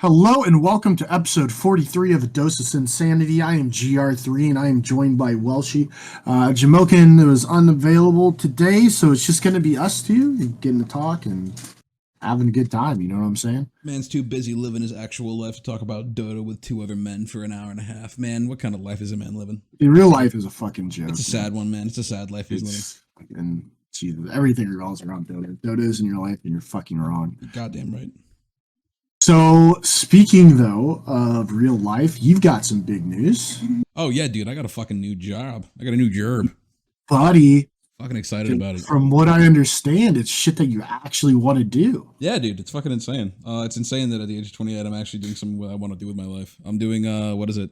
Hello and welcome to episode 43 of A Dose of Sinsanity. I am GEER3 and I am joined by Welshy. Jamokin was unavailable today, so it's just going to be us two getting to talk and having a good time. You know what I'm saying? Man's too busy living his actual life to talk about Dota with two other men for an hour and a half. Man, what kind of life is a man living? In real life is a fucking joke. It's a sad one, man. It's a sad life he's living. And Jesus, everything revolves around Dota. Dota is in your life and you're fucking wrong. You're goddamn right. So, speaking though of real life, you've got some big news. Oh yeah, dude, I got a fucking new job. I got a new gerb. Buddy. Fucking excited about it. From what I understand, it's shit that you actually want to do. Yeah, dude, it's fucking insane. It's insane that at the age of 28, I'm actually doing something I want to do with my life. I'm doing, what is it?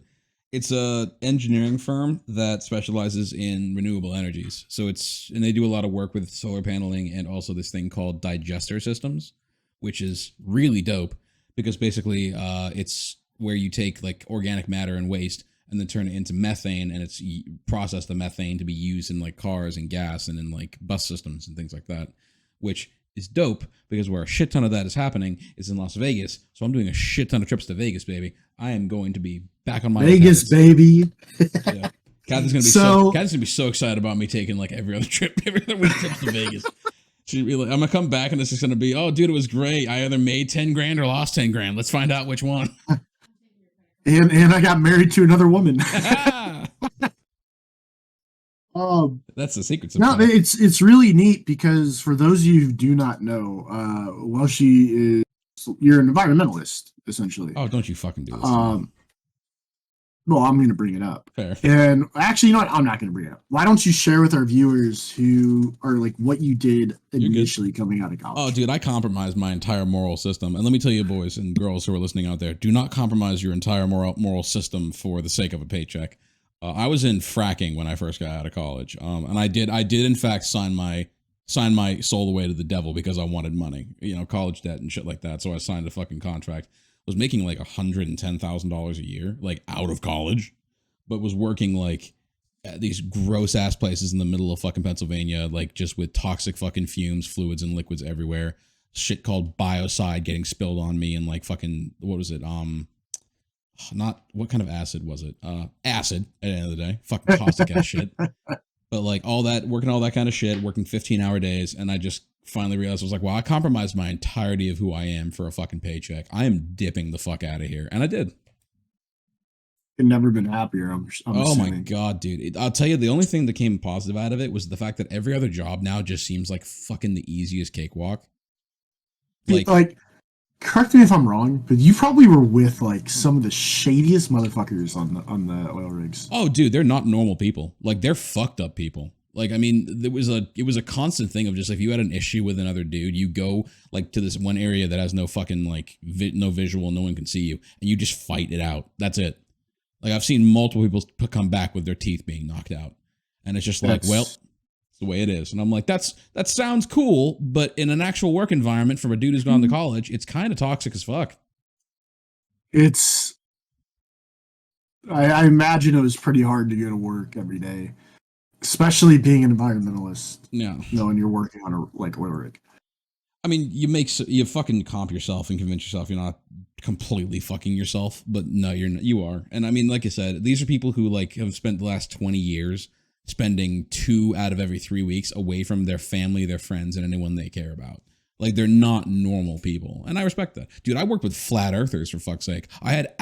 It's a engineering firm that specializes in renewable energies. So and they do a lot of work with solar paneling and also this thing called digester systems, which is really dope. Because basically, it's where you take like organic matter and waste and then turn it into methane, and it's process the methane to be used in like cars and gas and in like bus systems and things like that, which is dope because where a shit ton of that is happening is in Las Vegas. So I'm doing a shit ton of trips to Vegas, baby. I am going to be back on my Vegas, baby. Yeah. Kathy's gonna be so excited about me taking like every other week trip to Vegas. She'd be like, I'm gonna come back and it's just gonna be, oh dude, it was great. I either made 10 grand or lost 10 grand. Let's find out which one. And I got married to another woman. That's the secret. No, it's really neat because for those of you who do not know, you're an environmentalist, essentially. Oh, don't you fucking do this. Well, I'm going to bring it up. Fair. And actually, you know what? I'm not going to bring it up. Why don't you share with our viewers who are like what you did initially coming out of college? Oh, dude, I compromised my entire moral system. And let me tell you, boys and girls who are listening out there, do not compromise your entire moral system for the sake of a paycheck. I was in fracking when I first got out of college. And I did in fact sign my soul away to the devil because I wanted money, college debt and shit like that. So I signed a fucking contract. Was making like $110,000 a year, like out of college, but was working like at these gross ass places in the middle of fucking Pennsylvania, like just with toxic fucking fumes, fluids and liquids everywhere. Shit called biocide getting spilled on me and like fucking, what was it? Not, what kind of acid was it? Acid at the end of the day. Fucking caustic ass shit. But like all that, working all that kind of shit, working 15-hour days, and I just finally realized I was like, well, I compromised my entirety of who I am for a fucking paycheck. I am dipping the fuck out of here. And I did. I've never been happier. I'm oh assuming. My God, dude. I'll tell you, the only thing that came positive out of it was the fact that every other job now just seems like fucking the easiest cakewalk. Like, correct me if I'm wrong, but you probably were with like some of the shadiest motherfuckers on the oil rigs. Oh, dude, they're not normal people. Like, they're fucked up people. Like, I mean, it was a constant thing of just if you had an issue with another dude, you go like to this one area that has no fucking like no visual, no one can see you, and you just fight it out. That's it. Like, I've seen multiple people come back with their teeth being knocked out, and it's just like, well, it's the way it is. And I'm like, that sounds cool, but in an actual work environment from a dude who's gone to college, it's kind of toxic as fuck. I imagine it was pretty hard to go to work every day. Especially being an environmentalist. Yeah. Knowing you're working on a like oil rig. I mean, you fucking comp yourself and convince yourself you're not completely fucking yourself, but no, you're not, you are. And I mean, like I said, these are people who like have spent the last 20 years spending 2 out of every 3 weeks away from their family, their friends, and anyone they care about. Like, they're not normal people. And I respect that. Dude, I worked with flat earthers, for fuck's sake. I had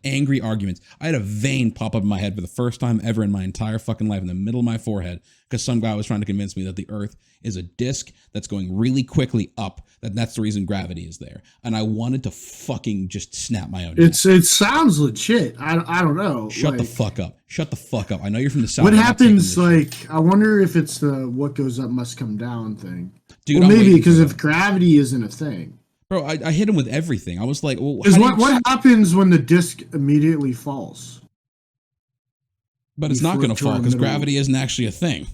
angry arguments. I had a vein pop up in my head for the first time ever in my entire fucking life in the middle of my forehead because some guy was trying to convince me that the earth is a disc that's going really quickly up, that's the reason gravity is there. And I wanted to fucking just snap my own neck. It sounds legit. I don't know. Shut the fuck up. Shut the fuck up. I know you're from the South. What happens, like, I wonder if it's the what goes up must come down thing. Dude, well, maybe because if gravity isn't a thing. Bro, I hit him with everything. I was like, well, what happens when the disc immediately falls? But it's not going to fall because gravity isn't actually a thing.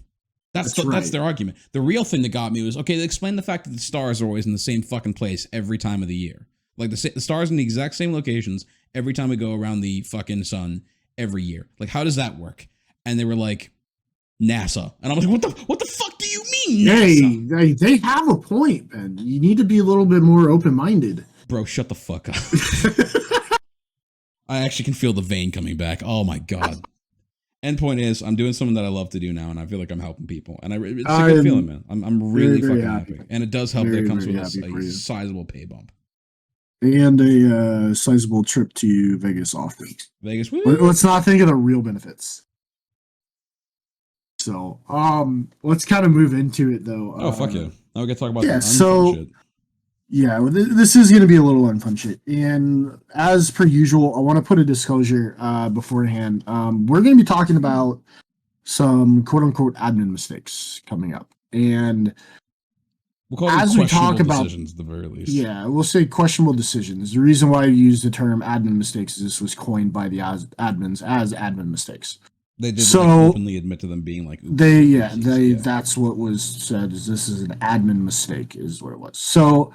That's their argument. The real thing that got me was, okay, explain the fact that the stars are always in the same fucking place every time of the year. Like the stars in the exact same locations every time we go around the fucking sun every year. Like, how does that work? And they were like, NASA. And I was like, what the fuck do you mean, NASA? Hey, they have a point, man. You need to be a little bit more open-minded. Bro, shut the fuck up. I actually can feel the vein coming back. Oh my god. End point is, I'm doing something that I love to do now, and I feel like I'm helping people. And it's a good feeling, man. I'm really very fucking happy. happy. And it does help that it comes with happy for a you. sizable pay bump. And a sizable trip to Vegas often. Vegas, woo! Let's not think of the real benefits. So, let's kind of move into it, though. Oh, fuck yeah. Now we get to talk about yeah, the unfun shit. Yeah, well, this is going to be a little unfun shit. And as per usual, I want to put a disclosure beforehand. We're going to be talking about some quote-unquote admin mistakes coming up. And we'll call them as we questionable talk about decisions at the very least. Yeah, we'll say questionable decisions. The reason why I use the term admin mistakes is this was coined by the admins as admin mistakes. They did openly admit to them being like oopsies. That's what was said, is this is an admin mistake is what it was. So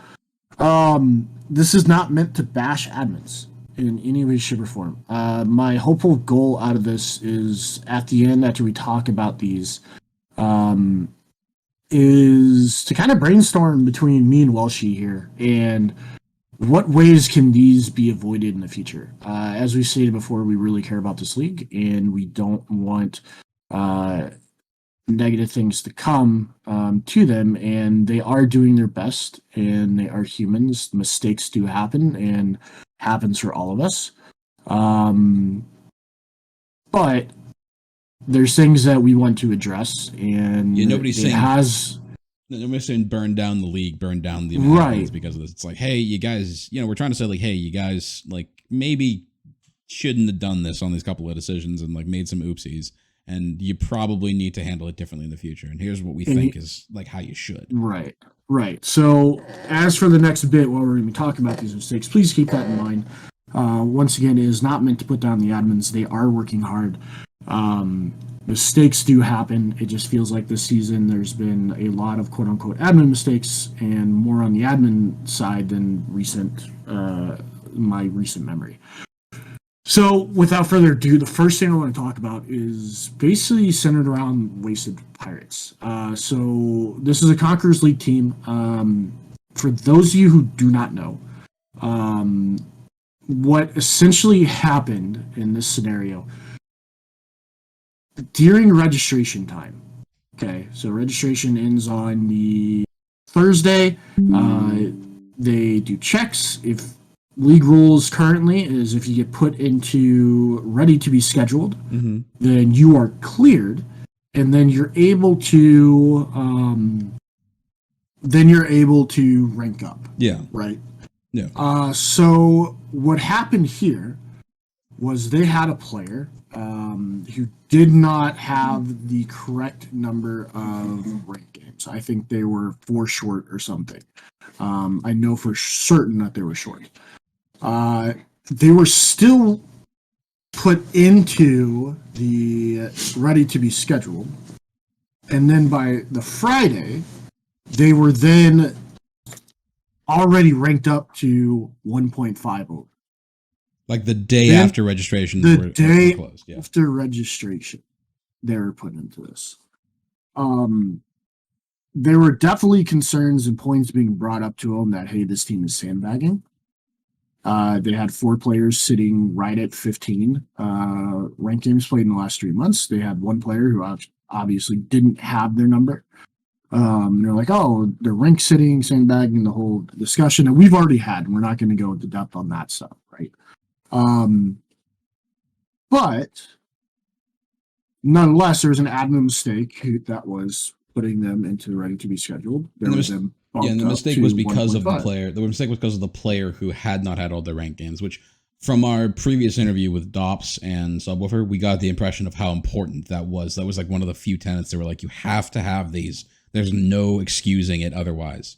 this is not meant to bash admins in any way, shape, or form. My hopeful goal out of this is at the end, after we talk about these, is to kind of brainstorm between me and Welshy here and what ways can these be avoided in the future. As we stated before, we really care about this league and we don't want negative things to come to them, and they are doing their best and they are humans. Mistakes do happen and happens for all of us. But there's things that we want to address, and nobody's saying burn down the league, burn down the right because of this. It's like, hey, you guys, we're trying to say like, hey, you guys, like maybe shouldn't have done this on these couple of decisions and like made some oopsies, and you probably need to handle it differently in the future. And here's what we think is like how you should. Right. So as for the next bit, while we're going to be talking about these mistakes, please keep that in mind. Once again, it is not meant to put down the admins. They are working hard. Mistakes do happen. It just feels like this season there's been a lot of quote unquote admin mistakes and more on the admin side than my recent memory. So without further ado, the first thing I want to talk about is basically centered around Wasted Pirates. So this is a Conquerors League team. For those of you who do not know, what essentially happened in this scenario during registration time. Okay, so registration ends on the Thursday. They do checks. If league rules currently is if you get put into ready to be scheduled, then you are cleared, and then you're able to rank up. Yeah. Right. Yeah. So what happened here was they had a player who did not have the correct number of rank games. I think they were 4 short or something. I know for certain that they were short. They were still put into the ready to be scheduled. And then by the Friday, they were then already ranked up to 1.5 Like the day after registration. The day closed. Yeah. after registration, they were put into this. There were definitely concerns and points being brought up to them that, hey, this team is sandbagging. They had 4 players sitting right at 15 ranked games played in the last 3 months. They had 1 player who obviously didn't have their number. They're like, oh, they're rank sitting, sandbagging, the whole discussion that we've already had. And we're not going to go into depth on that stuff, right? But nonetheless, there was an admin mistake that was putting them into ready to be scheduled. And the mistake was because of the player. The mistake was because of the player who had not had all their rank games, which from our previous interview with Dops and Subwoofer, we got the impression of how important that was. That was like one of the few tenets that were like, you have to have these. There's no excusing it otherwise.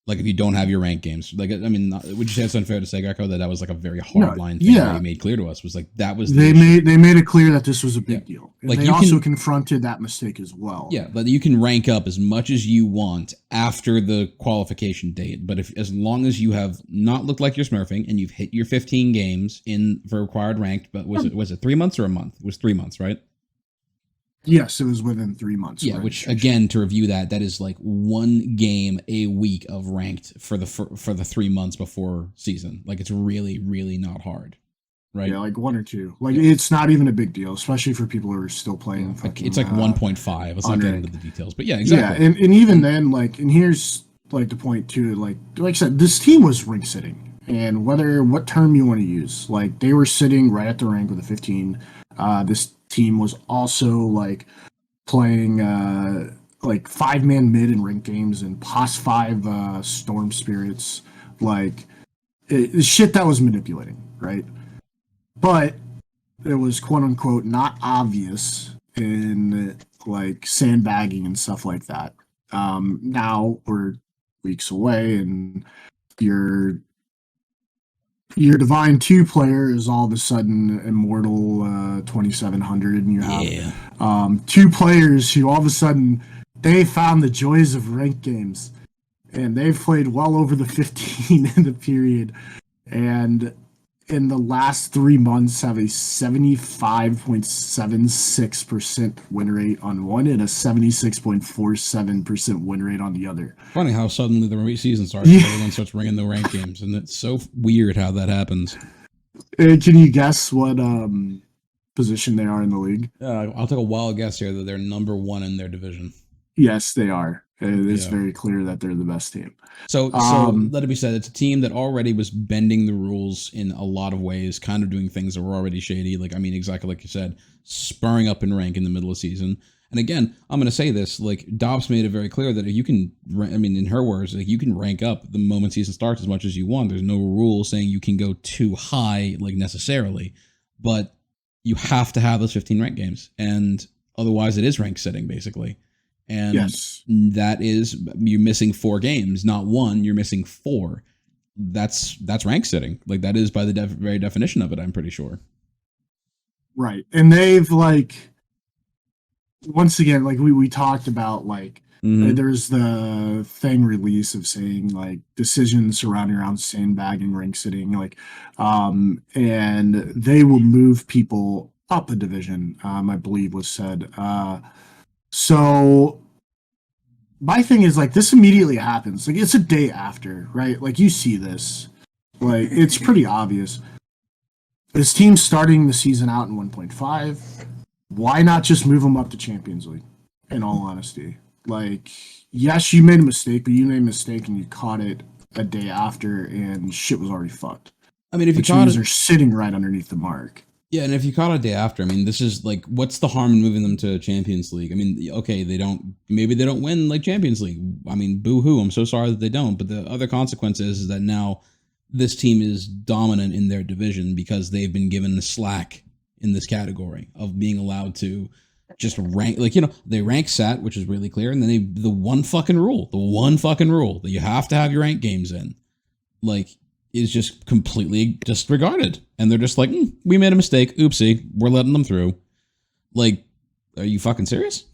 Like if you don't have your rank games, like, I mean, would you say it's unfair to say, Greco, that was like a very hard line thing that he made clear to us? Was like that was they made it clear that this was a big deal. And like they also confronted that mistake as well. Yeah, but you can rank up as much as you want after the qualification date. But as long as you have not looked like you're smurfing and you've hit your 15 games for required ranked, but was it 3 months or a month? It was 3 months, right? Yes, it was within 3 months. Yeah, which again, to review that is like one game a week of ranked for the 3 months before season. Like it's really, really not hard, right? Yeah, like 1 or 2. Like it's not even a big deal, especially for people who are still playing. Like, it's like 1.5. Let's not get into the details, but yeah, exactly. Yeah, and even then, like, and here's like the point too. Like I said, this team was rank sitting, and what term you want to use, like they were sitting right at the rank with a 15. This team was also like playing like 5-man mid in ranked games and pos 5 storm spirits, like shit that was manipulating, right? But it was quote unquote not obvious in like sandbagging and stuff like that. Now we're weeks away, and your Divine 2 player is all of a sudden immortal 2700, and you have 2 players who all of a sudden they found the joys of ranked games, and they've played well over the 15 in the period, and in the last 3 months have a 75.76% win rate on one and a 76.47% win rate on the other. Funny how suddenly the season starts, everyone starts ringing the rank games, and it's so weird how that happens. Can you guess what position they are in the league? I'll take a wild guess here that they're number 1 in their division. Yes, they are. It's very clear that they're the best team. So let it be said, it's a team that already was bending the rules in a lot of ways, kind of doing things that were already shady. Like, I mean, exactly like you said, spurring up in rank in the middle of season. And again, I'm going to say this, like Dobbs made it very clear that you can, I mean, in her words, like you can rank up the moment season starts as much as you want. There's no rule saying you can go too high, like necessarily, but you have to have those 15 rank games. And otherwise it is rank setting basically. And that is, you're missing 4 games, not 1, you're missing 4. That's rank setting. Like that is by the very definition of it, I'm pretty sure. Right. And they've like, once again, like we talked about, like there's the thing release of saying like decisions surrounding around sandbagging, rank sitting, like, and they will move people up a division, I believe was said. So my thing is like this immediately happens. Like it's a day after, right? Like you see this. Like it's pretty obvious. This team's starting the season out in 1.5. Why not just move them up to Champions League? In all honesty. Like, yes, you made a mistake, but you made a mistake and you caught it a day after and shit was already fucked. I mean, if you caught it, they're sitting right underneath the mark. Yeah, and if you caught a day after, I mean, this is like, what's the harm in moving them to Champions League? I mean, okay, maybe they don't win like Champions League. I mean, boo-hoo, I'm so sorry that they don't. But the other consequence is that now this team is dominant in their division because they've been given the slack in this category of being allowed to just rank, like, you know, they rank sat, which is really clear. And then the one fucking rule that you have to have your rank games in, like, is just completely disregarded. And they're just like, we made a mistake. Oopsie. We're letting them through. Like, are you fucking serious?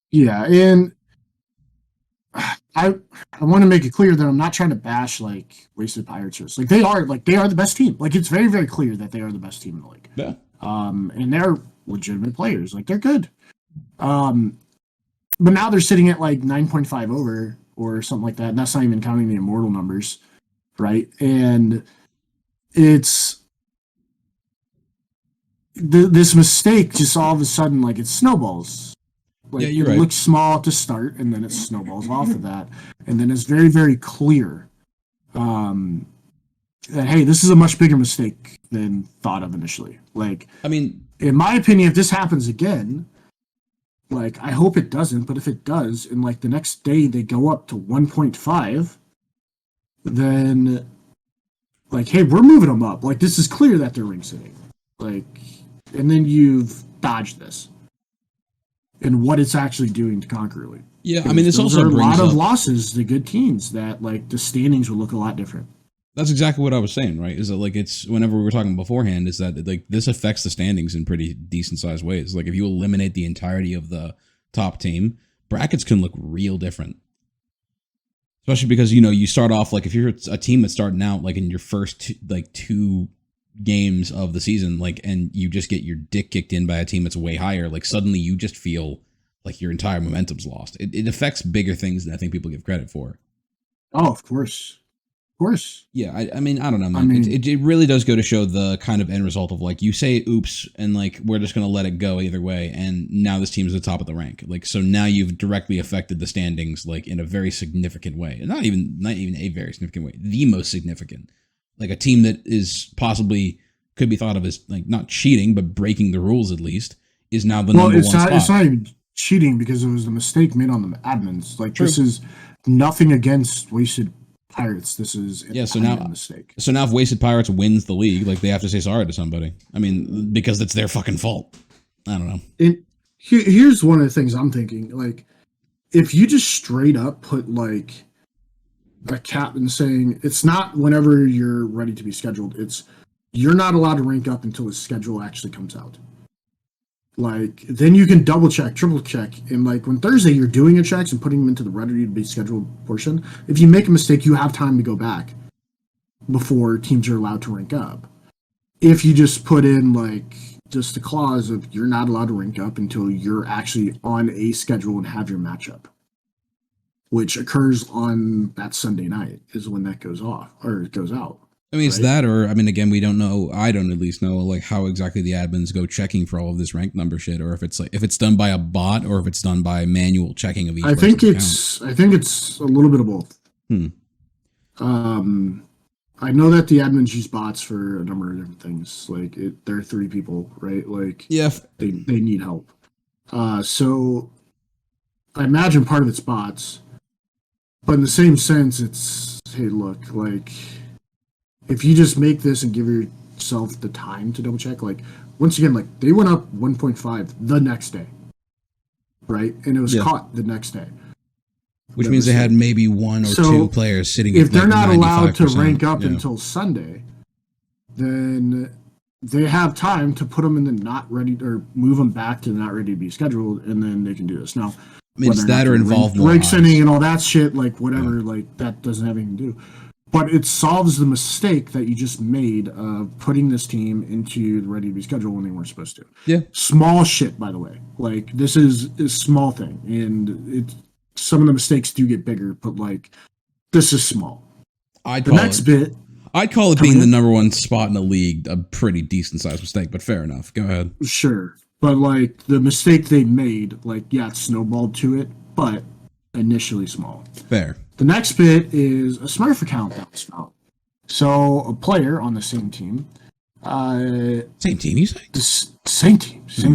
Yeah. And I want to make it clear that I'm not trying to bash like Wasted Pirates. Like they are the best team. Like it's very, very clear that they are the best team in the league. Yeah. And they're legitimate players. Like they're good. But now they're sitting at like 9.5 over or something like that. And that's not even counting the immortal numbers. Right. And it's this mistake just all of a sudden, like it snowballs. Like yeah, it looks small to start and then it snowballs off of that. And then it's very, very clear that, hey, this is a much bigger mistake than thought of initially. Like, I mean, in my opinion, if this happens again, like, I hope it doesn't, but if it does, and like the next day they go up to 1.5, then like, hey, we're moving them up. Like, this is clear that they're ring sitting. Like, and then you've dodged this and what it's actually doing to Conquer League. Yeah, I mean, this also brings a lot of losses to good teams that like the standings will look a lot different. That's exactly what I was saying, right? Is that like it's whenever we were talking beforehand, is that like this affects the standings in pretty decent sized ways. Like if you eliminate the entirety of the top team, brackets can look real different. Especially because, you know, you start off like if you're a team that's starting out like in your first two games of the season, like, and you just get your dick kicked in by a team that's way higher, like suddenly you just feel like your entire momentum's lost. It affects bigger things than I think people give credit for. Oh, of course. Of course. Yeah, I mean, I don't know, man. I mean, it really does go to show the kind of end result of like you say oops and like we're just gonna let it go either way, and now this team's at the top of the rank. Like so now you've directly affected the standings like in a very significant way. Not even a very significant way. The most significant. Like a team that is possibly could be thought of as like not cheating, but breaking the rules at least, is now the number one spot. It's not even cheating because it was a mistake made on the admins. Like True. This is nothing against Wasted Pirates. This is a mistake. So now if Wasted Pirates wins the league, like they have to say sorry to somebody. I mean, because it's their fucking fault. I don't know. And here's one of the things I'm thinking. Like, if you just straight up put like a captain saying it's not whenever you're ready to be scheduled, it's you're not allowed to rank up until the schedule actually comes out. Like, then you can double check, triple check, and like when Thursday you're doing your checks and putting them into the ready to be scheduled portion, if you make a mistake, you have time to go back before teams are allowed to rank up. If you just put in like just a clause of you're not allowed to rank up until you're actually on a schedule and have your matchup, which occurs on that Sunday night is when that goes off or it goes out. I mean, it's that, or I mean, again, we don't know. I don't at least know like how exactly the admins go checking for all of this rank number shit, or if it's like if it's done by a bot or if it's done by manual checking of each. I think it's a little bit of both. I know that the admins use bots for a number of different things. Like they're 3 people, right? Like they need help. So I imagine part of it's bots, but in the same sense, it's hey, look, like. If you just make this and give yourself the time to double check, like once again, like they went up 1.5 the next day, right? And it was caught the next day. Which means they had maybe 1 or 2 players sitting. If they're not allowed to rank up until Sunday, then they have time to put them in the not ready or move them back to the not ready to be scheduled, and then they can do this. Now, I mean, it's that or involve more rank sending and all that shit, like whatever, like that doesn't have anything to do. But it solves the mistake that you just made of putting this team into the ready to be scheduled when they weren't supposed to. Yeah. Small shit, by the way. Like, this is a small thing. And some of the mistakes do get bigger, but, like, this is small. I'd call it being the number 1 spot in the league a pretty decent-sized mistake, but fair enough. Go ahead. Sure. But, like, the mistake they made, like, yeah, it snowballed to it, but initially small. Fair. The next bit is a Smurf account that was found. So a player on the same team. Same team, you say? Same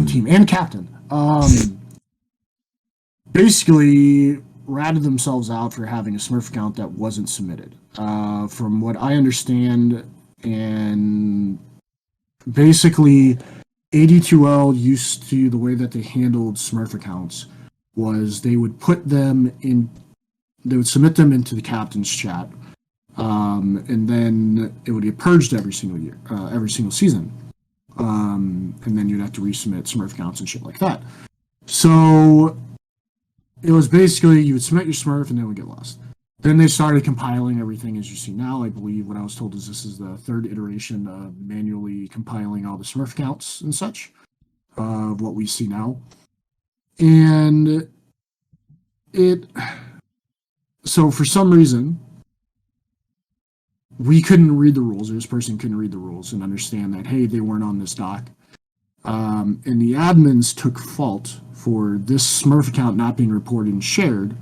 team, and captain. Basically ratted themselves out for having a Smurf account that wasn't submitted. From what I understand, and basically AD2L used to, the way that they handled Smurf accounts was they would put them in. They would submit them into the captain's chat, and then it would get purged every single year, every single season. And then you'd have to resubmit Smurf accounts and shit like that. So it was basically you would submit your Smurf and then it would get lost. Then they started compiling everything as you see now. I believe what I was told is this is the 3rd iteration of manually compiling all the Smurf accounts and such of what we see now. And so for some reason, we couldn't read the rules, or this person couldn't read the rules and understand that, hey, they weren't on this doc. And the admins took fault for this Smurf account not being reported and shared,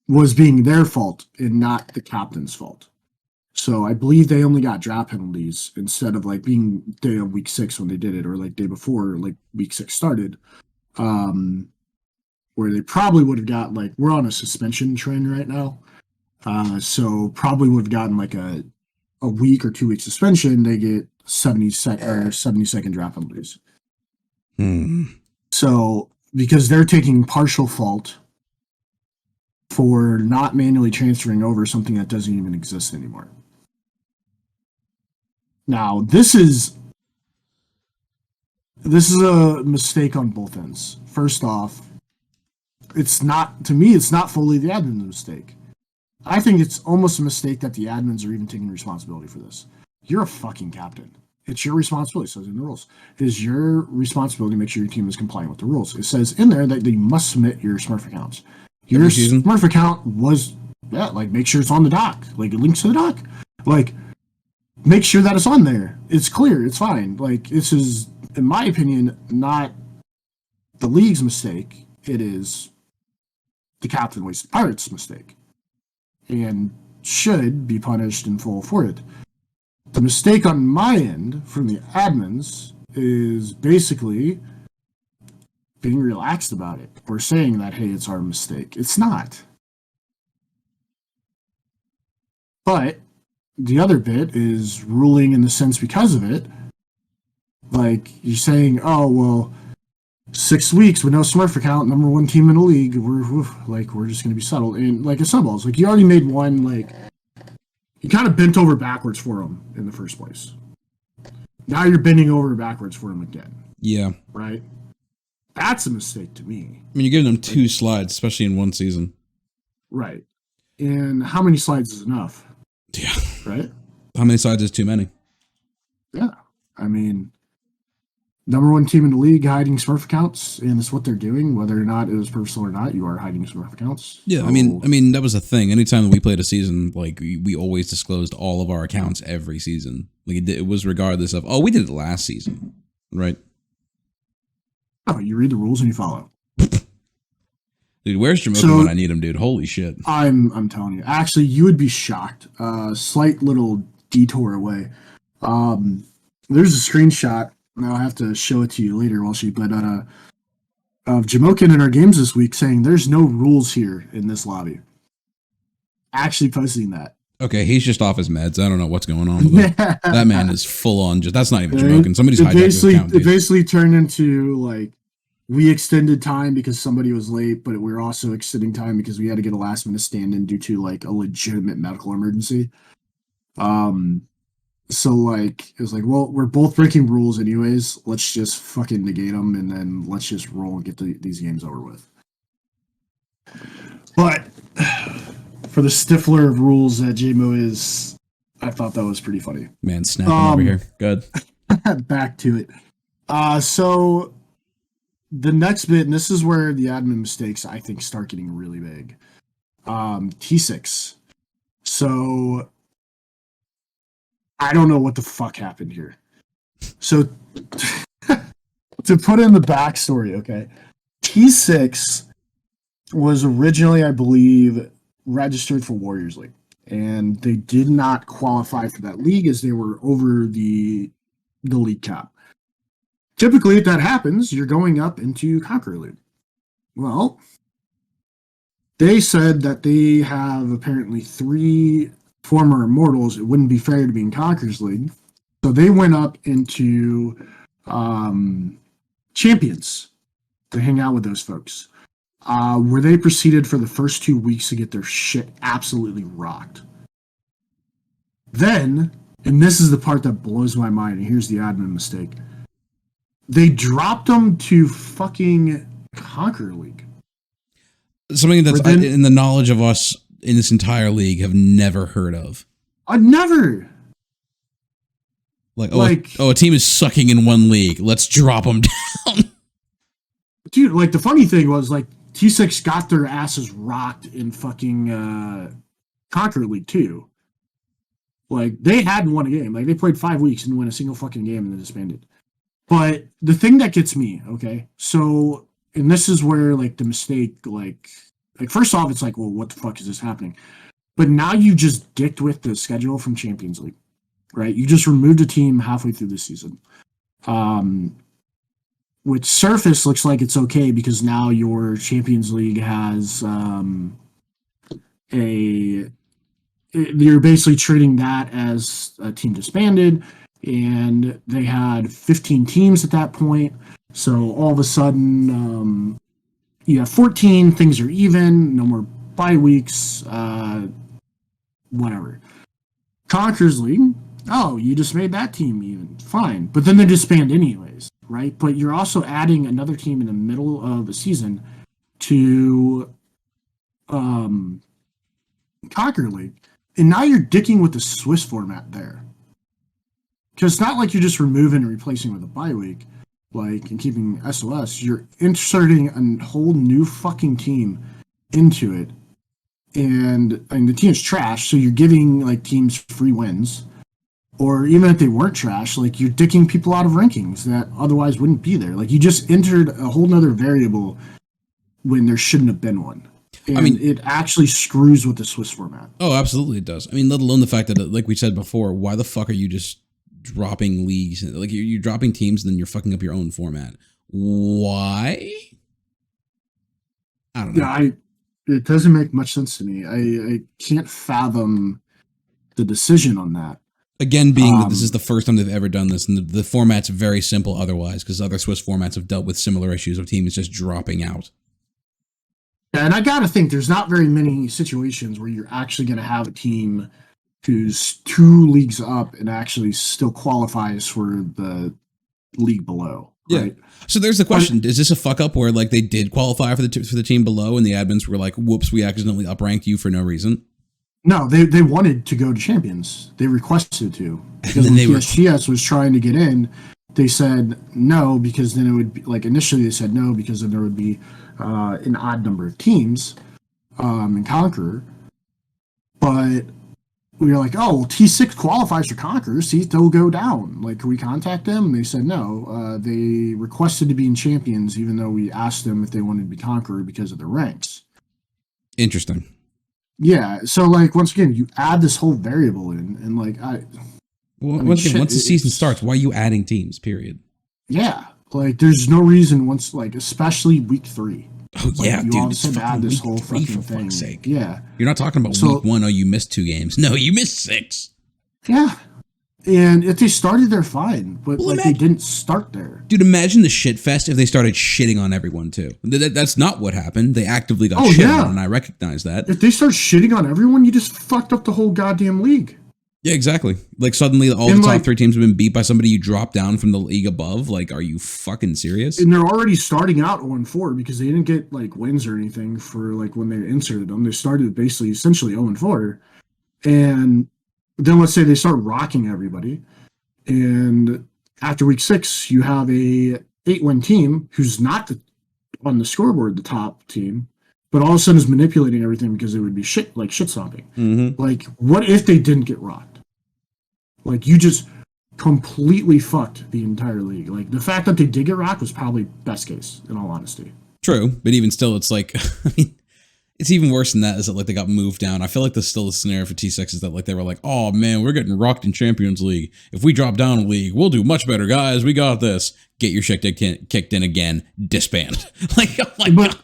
was being their fault and not the captain's fault. So I believe they only got draft penalties instead of like being day of week 6 when they did it, or like day before like week 6 started. Where they probably would have got like, we're on a suspension trend right now. So probably would have gotten like a week or 2 week suspension. They get 70-second draft penalties. So because they're taking partial fault for not manually transferring over something that doesn't even exist anymore. Now, this is a mistake on both ends. First off, it's not fully the admin's mistake. I think it's almost a mistake that the admins are even taking responsibility for this. You're a fucking captain. It's your responsibility. It says in the rules. It is your responsibility to make sure your team is compliant with the rules. It says in there that you must submit your Smurf accounts. Your Smurf account was, like, make sure it's on the doc. Like, it links to the doc. Like, make sure that it's on there. It's clear. It's fine. Like, this is, in my opinion, not the league's mistake. It is the Captain Wasted Pirates' mistake. And should be punished in full for it. The mistake on my end from the admins is basically being relaxed about it or saying that, hey, it's our mistake. It's not. But the other bit is ruling in the sense because of it. Like, you're saying, oh, well, 6 weeks with no Smurf account, number one team in the league, we're just going to be settled. And, like, it's snowballs. Like, you already made one, like, you kind of bent over backwards for him in the first place. Now you're bending over backwards for him again. Yeah. Right? That's a mistake to me. I mean, you're giving them 2 slides, especially in one season. Right. And how many slides is enough? Yeah. Right? How many slides is too many? Yeah. I mean, number one team in the league hiding Smurf accounts, and it's what they're doing, whether or not it was personal or not. You are hiding Smurf accounts. Yeah, so, I mean that was the thing. Anytime that we played a season, like we always disclosed all of our accounts every season. Like it was regardless of we did it last season, right? Oh, you read the rules and you follow. Dude, where's Jamoke when I need him, dude? Holy shit! I'm telling you. Actually, you would be shocked. Slight little detour away. There's a screenshot. I'll have to show it to you later, Welshy, but of Jamokin in our games this week saying there's no rules here in this lobby. Actually posting that. Okay, he's just off his meds. I don't know what's going on with him. That man is full on. That's not even Jamokin. Somebody's hijacked his account. It basically turned into like we extended time because somebody was late, but we were also extending time because we had to get a last minute stand-in due to like a legitimate medical emergency. So, like, it was like, well, we're both breaking rules anyways. Let's just fucking negate them, and then let's just roll and get these games over with. But for the stifler of rules that JMO is, I thought that was pretty funny. Man, snapping over here. Good. Back to it. So, the next bit, and this is where the admin mistakes, I think, start getting really big. T6. So I don't know what the fuck happened here. So, to put in the backstory, okay, T6 was originally, I believe, registered for Warriors League, and they did not qualify for that league as they were over the league cap. Typically, if that happens, you're going up into Conqueror League. Well, they said that they have apparently 3 former Immortals. It wouldn't be fair to be in Conqueror's League. So they went up into Champions to hang out with those folks. Where they proceeded for the first 2 weeks to get their shit absolutely rocked. Then, and this is the part that blows my mind, and here's the admin mistake. They dropped them to fucking Conqueror League. Something that's in the knowledge of us in this entire league have never heard of. I've never. A team is sucking in one league. Let's drop them down. Dude, like the funny thing was like T6 got their asses rocked in fucking Conqueror League too. Like they hadn't won a game. Like they played 5 weeks and didn't win a single fucking game and then disbanded. But the thing that gets me, okay, so and this is where like the mistake, like first off, it's like, well, what the fuck is this happening? But now you just dicked with the schedule from Champions League, right? You just removed a team halfway through the season. Which surface looks like it's okay because now your Champions League has you're basically treating that as a team disbanded, and they had 15 teams at that point. So all of a sudden, you have 14, things are even, no more bye weeks, whatever. Conqueror's League, oh, you just made that team even, fine. But then they disband anyways, right? But you're also adding another team in the middle of the season to Conqueror Conquer League, and now you're dicking with the Swiss format there. Because it's not like you're just removing and replacing with a bye week, like, and keeping SOS. You're inserting a whole new fucking team into it. And the team's trash, so you're giving, like, teams free wins. Or even if they weren't trash, like, you're dicking people out of rankings that otherwise wouldn't be there. Like, you just entered a whole nother variable when there shouldn't have been one. And I mean, it actually screws with the Swiss format. Oh, absolutely it does. I mean, let alone the fact that, like we said before, why the fuck are you just dropping leagues? Like, you're dropping teams and then you're fucking up your own format. Why? I don't know. Yeah, it doesn't make much sense to me. I can't fathom the decision on that. Again, being that this is the first time they've ever done this, and the format's very simple otherwise, because other Swiss formats have dealt with similar issues of teams just dropping out. Yeah, and I gotta think there's not very many situations where you're actually going to have a team who's 2 leagues up and actually still qualifies for the league below. Right? Yeah. So there's the question: is this a fuck up where, like, they did qualify for the team below, and the admins were like, "Whoops, we accidentally upranked you for no reason"? No, they wanted to go to Champions. They requested to. Because when TSGS was trying to get in, they said no, because then it would be, like, initially they said no because then there would be an odd number of teams in Conqueror. But we were like, oh, well, T6 qualifies for Conqueror, see, they'll go down. Like, can we contact them? And they said no. They requested to be in Champions, even though we asked them if they wanted to be Conqueror because of their ranks. Interesting. Yeah, so, like, once again, you add this whole variable in, and, like, once the season starts, why are you adding teams, period? Yeah, like, there's no reason once, like, especially week 3. Oh, like, yeah, you dude, all of a sudden add this whole fucking for thing. fuck's sake. Yeah. You're not talking about week 1, oh, you missed 2 games. No, you missed 6. Yeah. And if they started there, fine. But, they didn't start there. Dude, imagine the shit fest if they started shitting on everyone, too. That's not what happened. They actively got shit on, and I recognize that. If they start shitting on everyone, you just fucked up the whole goddamn league. Yeah, exactly. Like, suddenly all the top 3 teams have been beat by somebody you dropped down from the league above. Like, are you fucking serious? And they're already starting out 0-4 because they didn't get, like, wins or anything for, like, when they inserted them. They started basically essentially 0-4. And then let's say they start rocking everybody. And after week 6, you have a 8-win team who's not on the scoreboard, the top team, but all of a sudden is manipulating everything because it would be shit stomping. Mm-hmm. Like, what if they didn't get rocked? Like, you just completely fucked the entire league. Like, the fact that they did get rocked was probably best case, in all honesty. True, but even still, it's like, I mean, it's even worse than that, is that, like, they got moved down. I feel like there's still a scenario for T6 is that, like, they were like, oh man, we're getting rocked in Champions League. If we drop down a league, we'll do much better, guys. We got this. Get your shit kicked in again. Disband. Like, oh my God.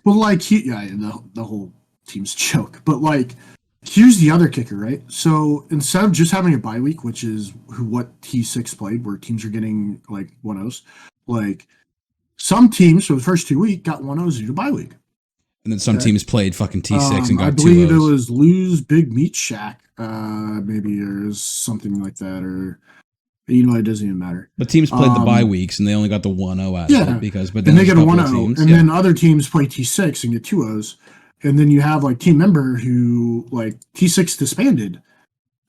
But, like, the whole team's joke. But, like, here's the other kicker, right? So instead of just having a bye week, which is what T6 played, where teams are getting, like, 1-0s, like, some teams for the first 2 weeks got 1-0s due to bye week. And then some teams played fucking T6 and got 2-0s. I believe it was Lou's Big Meat Shack, maybe, or something like that, or, you know, it doesn't even matter. But teams played the bye weeks and they only got the 1-0 out of it but then they get a 1-0, and then other teams play T6 and get 2-0s, and then you have, like, team member who, like, T6 disbanded,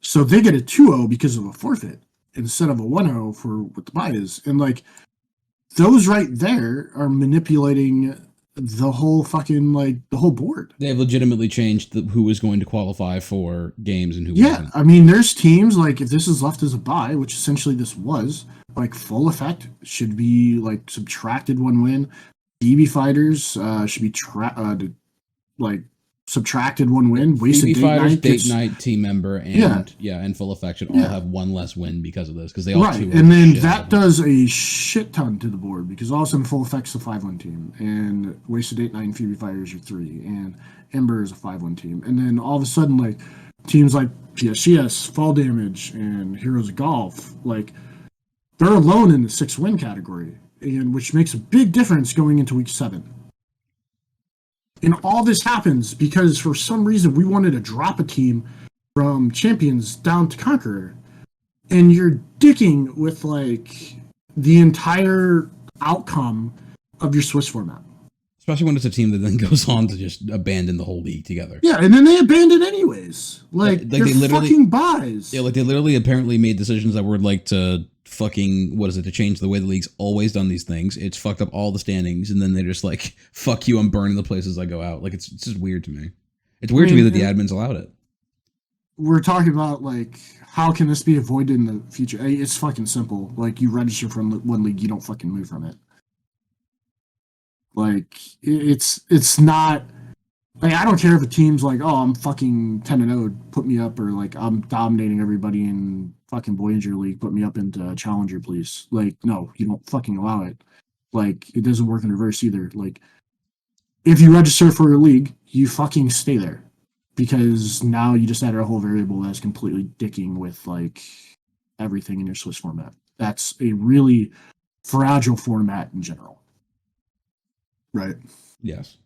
so they get a 2-0 because of a forfeit instead of a 1-0 for what the bye is, and, like, those right there are manipulating the whole fucking, like, the whole board. They have legitimately changed who was going to qualify for games and who wasn't. I mean, there's teams, like, if this is left as a bye, which essentially this was, like, full effect should be, like, subtracted 1 win. DB fighters should be subtracted 1 win. Wasted DB fighters, date night, team member, and and full effect should all have 1 less win because of this, because they all right. And then that does a shit ton to the board, because all of a sudden full effect's a 5-1 team, and wasted date night and Phoebe fighters are 3, and Ember is a 5-1 team, and then all of a sudden, like, teams like PSGS, Fall Damage, and Heroes of Golf, like, they're alone in the 6-win category, and which makes a big difference going into week 7. And all this happens because for some reason we wanted to drop a team from Champions down to Conqueror. And you're dicking with, like, the entire outcome of your Swiss format. Especially when it's a team that then goes on to just abandon the whole league together. Yeah, and then they abandon anyways. Like they literally fucking buys. Yeah, like they literally apparently made decisions that were like to fucking to change the way the league's always done these things. It's fucked up all the standings, and then they're just like, fuck you, I'm burning the places I go out. Like it's just weird to me. It's weird to me that the admins allowed it. We're talking about like how can this be avoided in the future? It's fucking simple. Like you register from one league, you don't fucking move from it. Like it's not like I don't care if a team's like, oh, I'm fucking 10-0, put me up, or like I'm dominating everybody in fucking Voyager League, put me up into Challenger, please. Like, no, you don't fucking allow it. Like, it doesn't work in reverse either. Like, if you register for a league, you fucking stay there. Because now you just added a whole variable that's completely dicking with like everything in your Swiss format. That's a really fragile format in general. Right. Yes.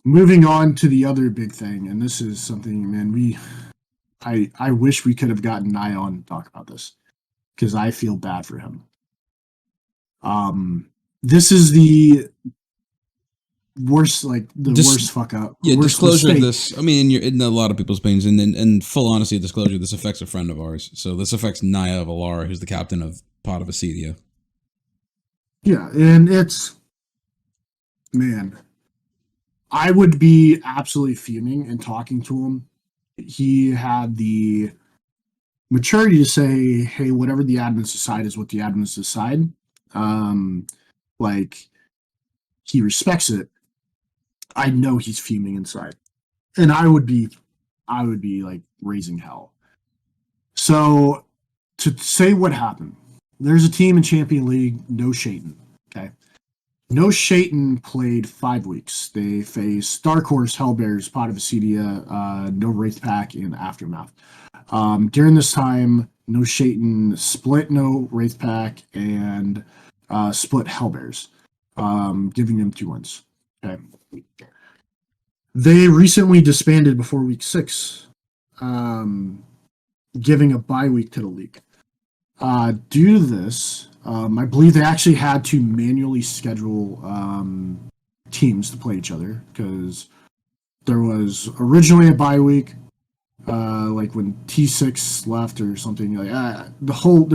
Moving on to the other big thing, and this is something, man, I wish we could have gotten Nye on to talk about this because I feel bad for him. This is the worst, worst fuck up. Yeah, disclosure mistake. of this. I mean, in a lot of people's opinions, and in full honesty, disclosure, this affects a friend of ours. So this affects Naya Valara, who's the captain of Pot of Acedia. Yeah, and it's, man, I would be absolutely fuming and talking to him. He had the maturity to say, hey, whatever the admins decide is what the admins decide. Like, he respects it. I know he's fuming inside. And I would be like raising hell. So, to say what happened, there's a team in Champion League, no Shaitan, okay? No Shaitan played 5 weeks. They faced Dark Horse, Hellbears, Pot of Acedia, No Wraith Pack, and Aftermath. During this time, No Shaitan split No Wraith Pack and split Hellbears, giving them 2 wins. Okay. They recently disbanded before week 6, giving a bye week to the league. Due to this, I believe they actually had to manually schedule teams to play each other because there was originally a bye week, like when T6 left or something. Like the whole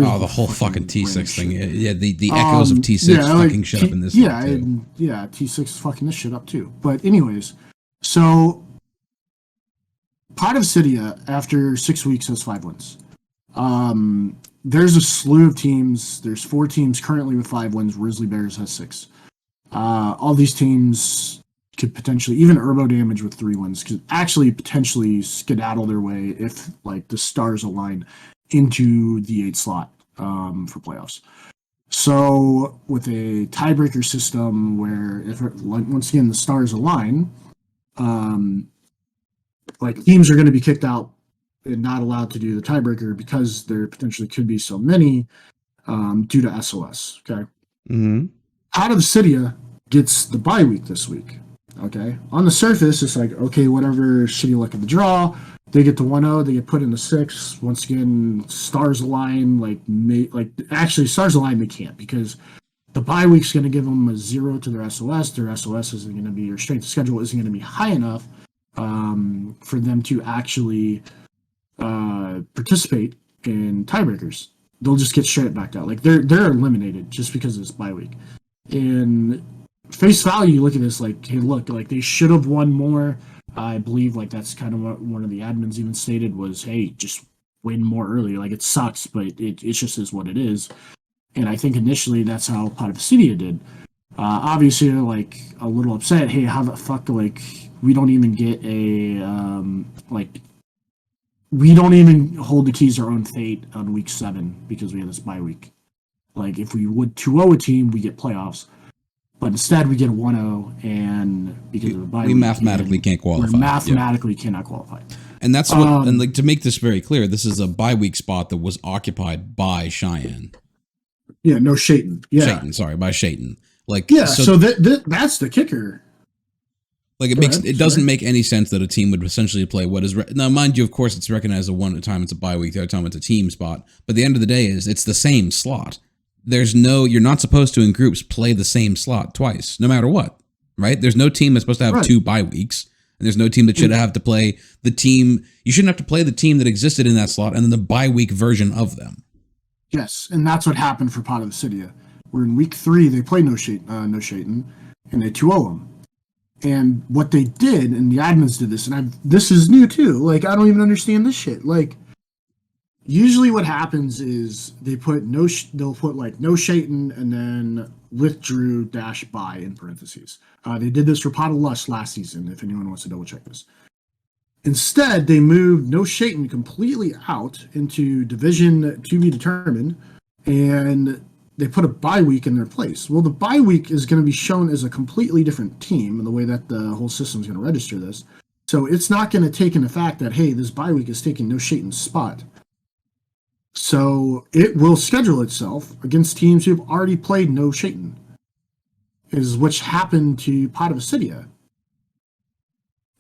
fucking T6 thing. Yeah, the echoes of T6 fucking shit up in this. Yeah, and yeah, T6 is fucking this shit up too. But anyways, so Pot of Cydia after 6 weeks has 5 wins. There's a slew of teams. There's 4 teams currently with 5 wins. Grizzly Bears has 6. All these teams could potentially, even Herbo Damage with 3 wins, could actually potentially skedaddle their way if like the stars align into the 8 slot for playoffs. So with a tiebreaker system where if once again the stars align, like teams are going to be kicked out and not allowed to do the tiebreaker because there potentially could be so many due to SOS. Okay. Mm-hmm. Out of Cydia gets the bye week this week. Okay. On the surface, it's like, okay, whatever shitty luck of the draw. They get to 1-0. They get put into 6. Once again, stars align. Actually, stars align. They can't because the bye week's going to give them a 0 to their SOS. Their SOS isn't going to be, or strength of schedule isn't going to be high enough for them to actually participate in tiebreakers. They'll just get straight backed out. Like they're eliminated just because of this bye week. In face value, you look at this like, hey, look, like they should have won more. I believe like that's kind of what one of the admins even stated was, hey, just win more early. Like it sucks, but it just is what it is. And I think initially that's how Pot of Acedia did. Obviously, they're like a little upset. Hey, how the fuck like we don't even get a we don't even hold the keys our own fate on week 7 because we have this bye week. Like if we would 2-0 a team, we get playoffs. But instead we get a 1-0 and because of the bye week. We mathematically can't qualify. We mathematically cannot qualify. And that's what and like to make this very clear, this is a bye week spot that was occupied by Cheyenne. Yeah, no Shaitan. Yeah. Shaitan, sorry, by Shaitan. Like yeah, so that's the kicker. Like it doesn't make any sense that a team would essentially play what is now, mind you, of course, it's recognized that one time it's a bye week, the other time it's a team spot. But the end of the day is it's the same slot. You're not supposed to in groups play the same slot twice, no matter what. right? There's no team that's supposed to have Right. 2 bye weeks. And there's no team that should have to play the team. You shouldn't have to play the team that existed in that slot and then the bye week version of them. Yes, and that's what happened for Pot of Obsidia. Where in week 3 they played no Shaitan, and they 2-0 them. And what they did, and the admins did this, and this is new too. Like, I don't even understand this shit. Like, usually what happens is they'll put like no Shaitan and then withdrew -bye in parentheses. They did this for Pot of Lust last season, if anyone wants to double check this. Instead, they moved no Shaitan completely out into Division to be determined, and they put a bye week in their place. Well, the bye week is going to be shown as a completely different team in the way that the whole system is going to register this. So it's not going to take in the fact that, hey, this bye week is taking no Shaitan's spot. So it will schedule itself against teams who have already played no Shaitan, is which happened to Pot of Obsidia.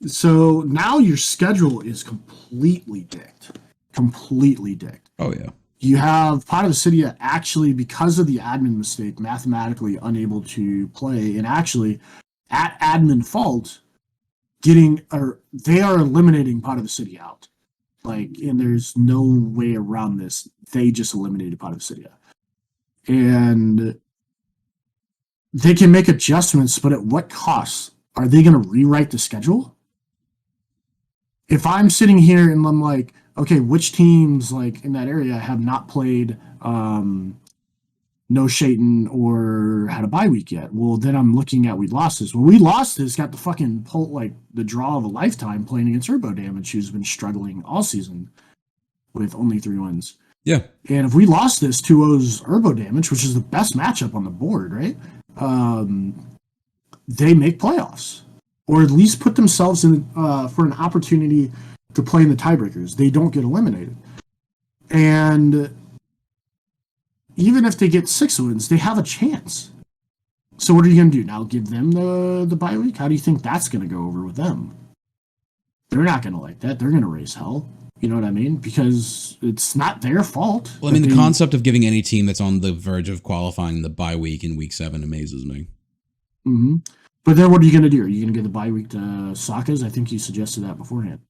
So now your schedule is completely dicked. Completely dicked. Oh, yeah. You have Pot of Obsidia actually, because of the admin mistake, mathematically unable to play, and actually, at admin fault, they are eliminating Pot of Obsidia out. Like, and there's no way around this. They just eliminated Pot of Obsidia. And they can make adjustments, but at what cost? Are they going to rewrite the schedule? If I'm sitting here and I'm like, okay, which teams like in that area have not played no Shaitan or had a bye week yet? Well, then I'm looking at We Lost This. Well, We Lost This got the fucking pull, like the draw of a lifetime playing against Turbo Damage, who's been struggling all season with only 3 wins. Yeah. And if We Lost This 2-0's Turbo Damage, which is the best matchup on the board, right? They make playoffs. Or at least put themselves in for an opportunity to play in the tiebreakers. They don't get eliminated. And even if they get 6 wins, they have a chance. So what are you going to do? Now give them the bye week? How do you think that's going to go over with them? They're not going to like that. They're going to raise hell. You know what I mean? Because it's not their fault. Well, I mean, the concept of giving any team that's on the verge of qualifying the bye week in week 7 amazes me. Mm-hmm. But then what are you going to do? Are you going to give the bye week to Sokka's? I think you suggested that beforehand.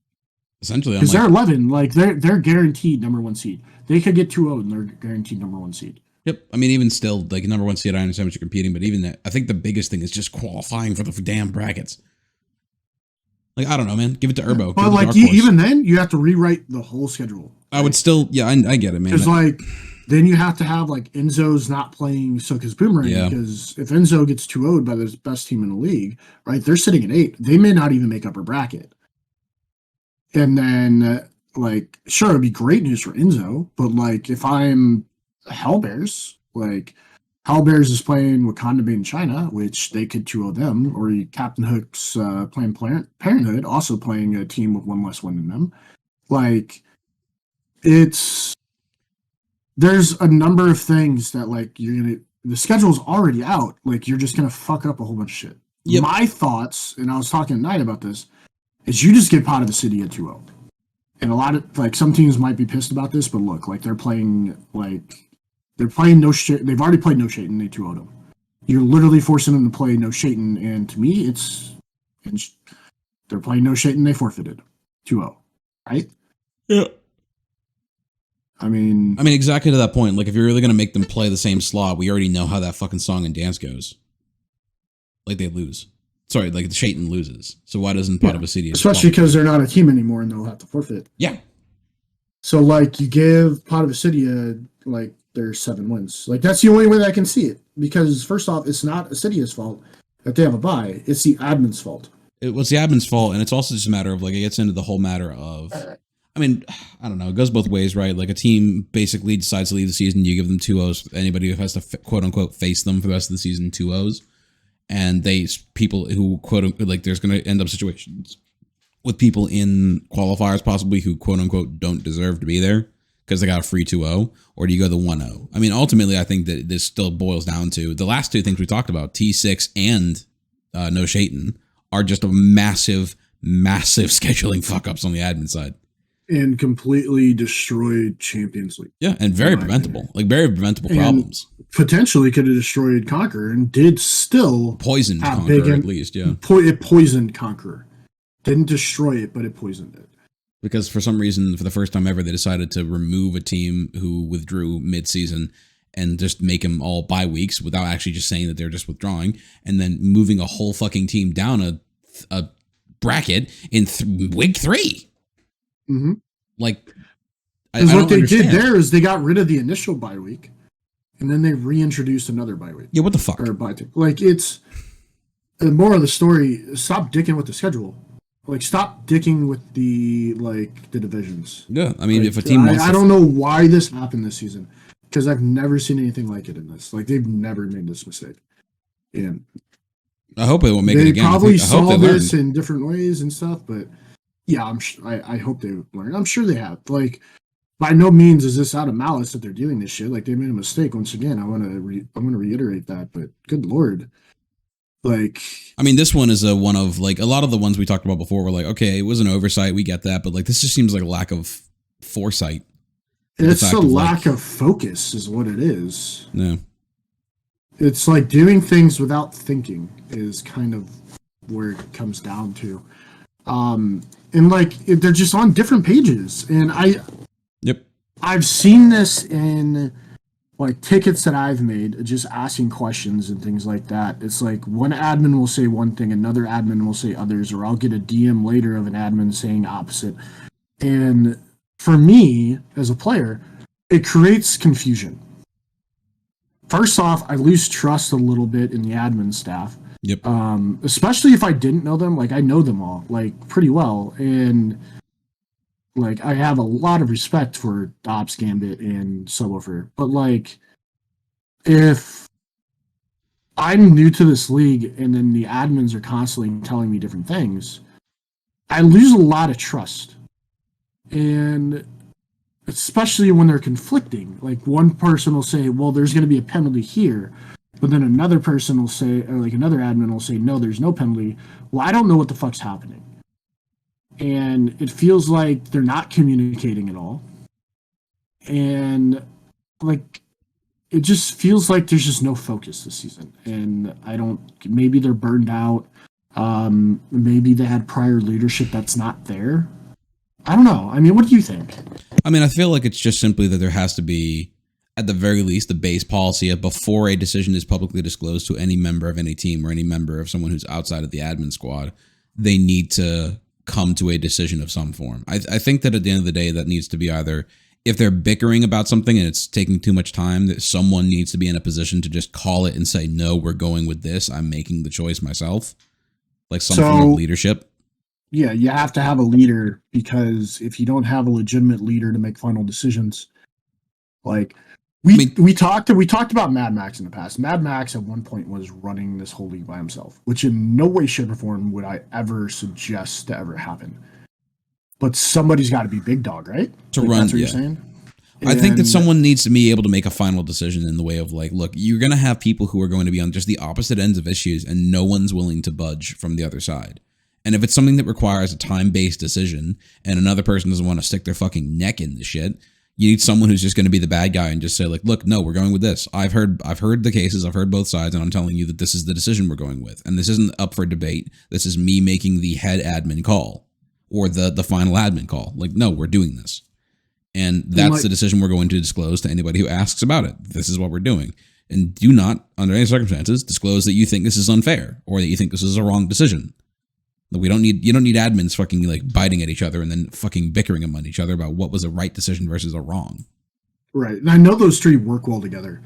Essentially, because they're 11, like they're guaranteed number 1 seed. They could get 2-0 and they're guaranteed number 1 seed. Yep. I mean, even still, like number 1 seed, I understand what you're competing, but even that, I think the biggest thing is just qualifying for the damn brackets. Like, I don't know, man. Give it to Urbo. But like even then, you have to rewrite the whole schedule. I would still, yeah, I get it, man. Because like then you have to have like Enzo's not playing Sokka's Boomerang because if Enzo gets 2-0'd by the best team in the league, right? They're sitting at 8. They may not even make upper bracket. And then, like, sure, it'd be great news for Enzo, but, like, if I'm Hellbears, like, Hellbears is playing Wakanda Made in China, which they could 2-0 them, or Captain Hook's playing Parenthood, also playing a team with 1 less win than them. Like, there's a number of things that, like, the schedule's already out. Like, you're just going to fuck up a whole bunch of shit. Yep. My thoughts, and I was talking tonight about this, is you just get Pot of Obsidia 2-0. And a lot of, like, some teams might be pissed about this, but look, like, they're playing no shit. They've already played no Shaitan, they 2-0'd them. You're literally forcing them to play no Shaitan, and to me, they're playing no Shaitan, they forfeited 2-0, right? Yeah. I mean, exactly to that point. Like, if you're really going to make them play the same slot, we already know how that fucking song and dance goes. Like, they lose. Sorry, like, the Shaitan loses. So why doesn't Pot of Obsidia? Especially because they're not a team anymore and they'll have to forfeit. Yeah. So, like, you give Pot of Obsidia, like, their 7 wins. Like, that's the only way that I can see it. Because, first off, it's not Obsidia's fault that they have a bye. It's the admin's fault. It was the admin's fault, and it's also just a matter of, like, it gets into the whole matter of... I mean, I don't know. It goes both ways, right? Like, a team basically decides to leave the season. You give them 2-0s. Anybody who has to, quote-unquote, face them for the rest of the season, 2-0s. And people who, quote-unquote, like, there's going to end up situations with people in qualifiers possibly who, quote-unquote, don't deserve to be there because they got a free 2-0, or do you go the 1-0? I mean, ultimately, I think that this still boils down to the last 2 things we talked about, T6 and No Shaitan, are just a massive, massive scheduling fuck-ups on the admin side. and completely destroyed Champions League. Yeah, and very preventable, very preventable problems. Potentially could have destroyed Conqueror and did still poisoned Conqueror at least. Yeah, it poisoned Conqueror. Didn't destroy it, but it poisoned it. Because for some reason, for the first time ever, they decided to remove a team who withdrew mid-season and just make them all bye weeks without actually just saying that they're just withdrawing, and then moving a whole fucking team down a bracket in week 3. Mm-hmm. Like, because what they did there is they got rid of the initial bye week, and then they reintroduced another bye week. Yeah, what the fuck? Or bye week. Like, it's the moral of the story. Stop dicking with the schedule. Like, stop dicking with the divisions. Yeah, I mean, if a team wants I don't know why this happened this season, because I've never seen anything like it in this. Like, they've never made this mistake. And I hope they won't make it again. They probably saw this in different ways and stuff, but yeah, I hope they learned. I'm sure they have. Like, by no means is this out of malice that they're doing this shit. Like, they made a mistake. Once again, I want to reiterate that. But good lord, like, I mean, this one is one of like a lot of the ones we talked about before. Were like, okay, it was an oversight, we get that, but like this just seems like a lack of foresight. It's a lack of focus, is what it is. Yeah, it's like doing things without thinking is kind of where it comes down to. And like they're just on different pages, and I've seen this in like tickets that I've made, just asking questions and things like that. It's like one admin will say one thing, another admin will say others, or I'll get a DM later of an admin saying opposite. And for me as a player, it creates confusion. First off, I lose trust a little bit in the admin staff. Yep. Especially if I didn't know them. Like, I know them all like pretty well, and like I have a lot of respect for Ops, Gambit, and Subwoofer. But like, if I'm new to this league and then the admins are constantly telling me different things, I lose a lot of trust. And especially when they're conflicting. Like, one person will say, well, there's going to be a penalty here. But then another person will say, or like another admin will say, no, there's no penalty. Well, I don't know what the fuck's happening. And it feels like they're not communicating at all. And like, it just feels like there's just no focus this season. And maybe they're burned out. Maybe they had prior leadership that's not there. I don't know. I mean, what do you think? I mean, I feel like it's just simply that there has to be, at the very least, the base policy of before a decision is publicly disclosed to any member of any team or any member of someone who's outside of the admin squad, they need to come to a decision of some form. I think that at the end of the day, that needs to be either, if they're bickering about something and it's taking too much time, that someone needs to be in a position to just call it and say, no, we're going with this. I'm making the choice myself. Like some form of leadership. Yeah, you have to have a leader, because if you don't have a legitimate leader to make final decisions, like we talked about Mad Max in the past. Mad Max at one point was running this whole league by himself, which in no way, shape, or form would I ever suggest to ever happen. But somebody's got to be big dog, right? To run, that's what you're saying? I think that someone needs to be able to make a final decision in the way of like, look, you're going to have people who are going to be on just the opposite ends of issues, and no one's willing to budge from the other side. And if it's something that requires a time-based decision and another person doesn't want to stick their fucking neck in the shit, you need someone who's just going to be the bad guy and just say like, look, no, we're going with this. I've heard the cases. I've heard both sides, and I'm telling you that this is the decision we're going with. And this isn't up for debate. This is me making the head admin call or the final admin call. Like, no, we're doing this. And that's the decision we're going to disclose to anybody who asks about it. This is what we're doing. And do not, under any circumstances, disclose that you think this is unfair or that you think this is a wrong decision. You don't need admins fucking like biting at each other and then fucking bickering among each other about what was a right decision versus a wrong. Right. And I know those three work well together,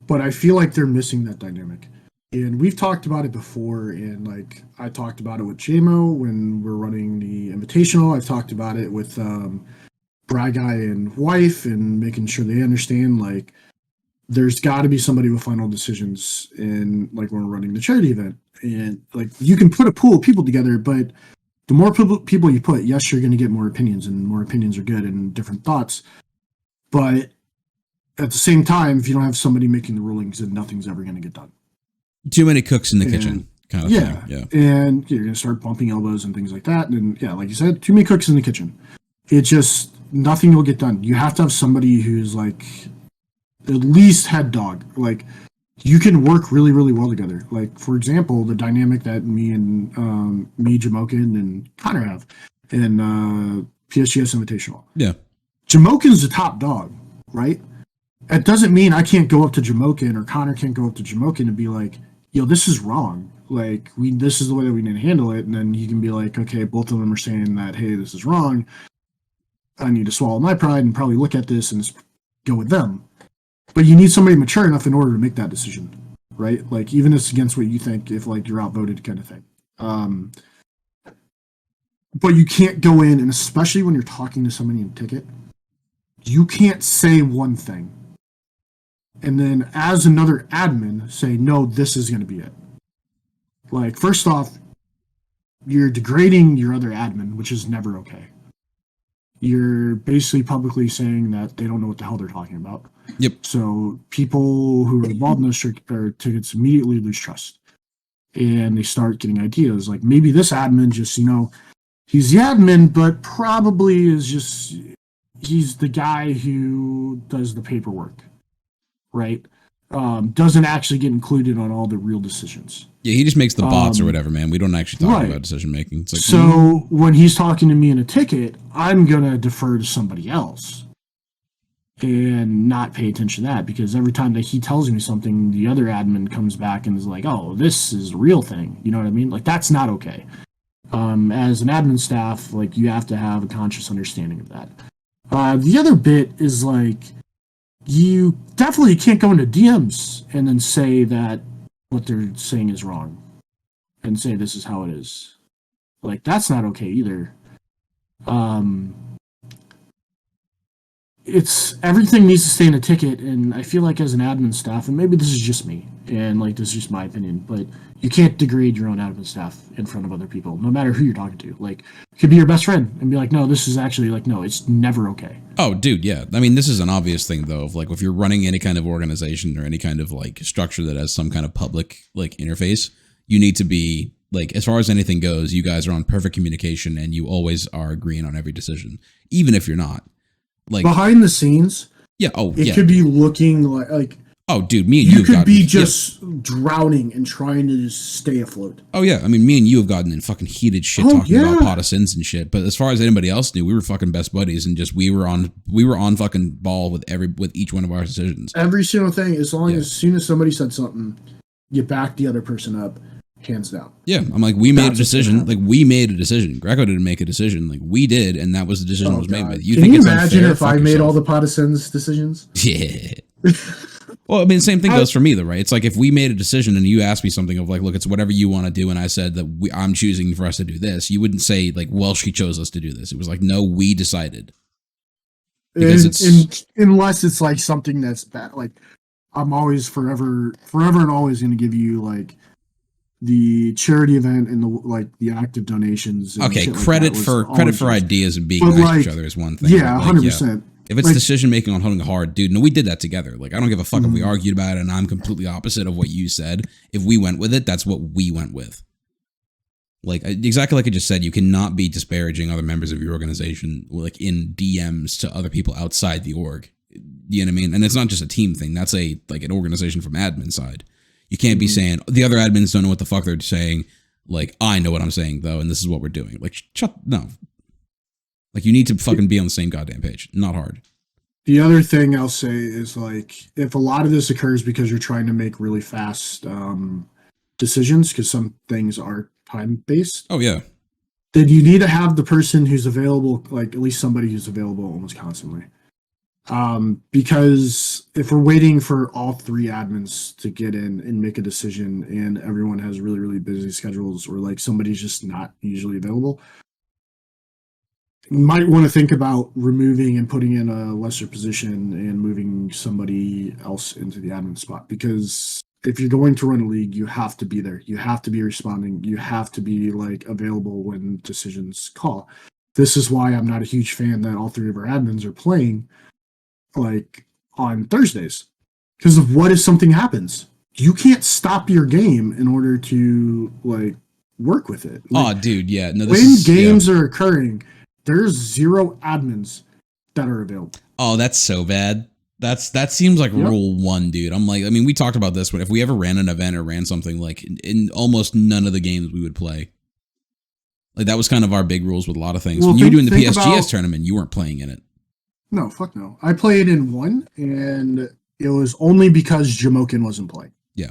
but I feel like they're missing that dynamic. And we've talked about it before, and like I talked about it with JMO when we're running the Invitational. I've talked about it with Bry Guy and wife, and making sure they understand like there's got to be somebody with final decisions in like when we're running the charity event. And like you can put a pool of people together, but the more people you put, yes, you're going to get more opinions, and more opinions are good and different thoughts. But at the same time, if you don't have somebody making the rulings, then nothing's ever going to get done. Too many cooks in the kitchen kind of thing. Yeah. And you're going to start bumping elbows and things like that. And yeah, like you said, too many cooks in the kitchen. it just, nothing will get done. You have to have somebody who's like at least head dog. Like, you can work really, really well together. Like, for example, the dynamic that me, Jamokin, and Connor have in PSGS Invitational. Yeah. Jamokin's the top dog, right? It doesn't mean I can't go up to Jamokin or Connor can't go up to Jamokin and be like, yo, this is wrong. Like, this is the way that we need to handle it. And then you can be like, okay, both of them are saying that, hey, this is wrong. I need to swallow my pride and probably look at this and just go with them. But you need somebody mature enough in order to make that decision, right? Like, even if it's against what you think, if like you're outvoted kind of thing. But you can't go in, and especially when you're talking to somebody in ticket, you can't say one thing and then as another admin say, no, this is going to be it. Like, first off, you're degrading your other admin, which is never okay. You're basically publicly saying that they don't know what the hell they're talking about. Yep. So people who are involved in those tickets immediately lose trust. And they start getting ideas like, maybe this admin just, he's the admin, but probably is just, he's the guy who does the paperwork, right? Doesn't actually get included on all the real decisions. Yeah, he just makes the bots or whatever, man. We don't actually talk about decision making. It's like, so when he's talking to me in a ticket, I'm going to defer to somebody else and not pay attention to that, because every time that he tells me something, the other admin comes back and is like, oh, this is a real thing. You know what I mean? Like, that's not okay. As an admin staff, like, you have to have a conscious understanding of that. The other bit is like, you definitely can't go into DMs and then say that what they're saying is wrong and say this is how it is. Like, that's not okay either. It's, everything needs to stay in a ticket, and I feel like as an admin staff, and maybe this is just me, and like this is just my opinion, but you can't degrade your own admin staff in front of other people, no matter who you're talking to. Like, it could be your best friend and be like, no, this is actually like, no, it's never okay. Oh, dude, yeah. I mean, this is an obvious thing, though, of like, if you're running any kind of organization or any kind of like structure that has some kind of public like interface, you need to be like, as far as anything goes, you guys are on perfect communication and you always are agreeing on every decision, even if you're not. Like, behind the scenes, yeah. It could be looking like oh, dude, me and you could be just drowning and trying to just stay afloat. Oh yeah, I mean, me and you have gotten in fucking heated shit talking about pot of sins and shit. But as far as anybody else knew, we were fucking best buddies, and just we were on fucking ball with each one of our decisions. Every single thing, as soon as somebody said something, you back the other person up. Hands down. Yeah, I'm like, we made a decision. Like, we made a decision. Greco didn't make a decision. Like, we did, and that was the decision that was made. But Can you imagine if I made all the pot of sins decisions? Yeah. Well, I mean, same thing goes for me, though, right? It's like, if we made a decision and you asked me something of like, look, it's whatever you want to do, and I said that I'm choosing for us to do this, you wouldn't say like, well, she chose us to do this. It was like, no, we decided. Because unless it's like something that's bad. Like, I'm always forever and always going to give you like the charity event and the active donations. And okay, credit for ideas and being nice to each other is one thing. Yeah, 100%. If it's decision making on holding hard, dude, no, we did that together. Like, I don't give a fuck if we argued about it and I'm completely opposite of what you said. If we went with it, that's what we went with. Like, exactly like I just said, you cannot be disparaging other members of your organization, like in DMs to other people outside the org. You know what I mean? And it's not just a team thing. That's an organization from admin side. You can't be saying the other admins don't know what the fuck they're saying. Like, I know what I'm saying though, and this is what we're doing. Like, no. Like, you need to fucking be on the same goddamn page. Not hard. The other thing I'll say is like, if a lot of this occurs because you're trying to make really fast decisions, because some things are time based. Oh yeah. Then you need to have the person who's available, like at least somebody who's available almost constantly. Because if we're waiting for all three admins to get in and make a decision and everyone has really, really busy schedules or like somebody's just not usually available, you might want to think about removing and putting in a lesser position and moving somebody else into the admin spot. Because if you're going to run a league, you have to be there. You have to be responding. You have to be like available when decisions call. This is why I'm not a huge fan that all three of our admins are playing like on Thursdays, because of what if something happens? You can't stop your game in order to like work with it. Like, oh, dude, yeah. No, when games are occurring there's 0 admins that are available. Oh, that's so bad. That seems like rule 1, dude. I'm like, I mean, we talked about this, but if we ever ran an event or ran something, like in almost none of the games we would play. Like that was kind of our big rules with a lot of things. When you were doing the PSGS tournament, you weren't playing in it. No, fuck no. I played in one, and it was only because Jamokin wasn't playing. Yeah.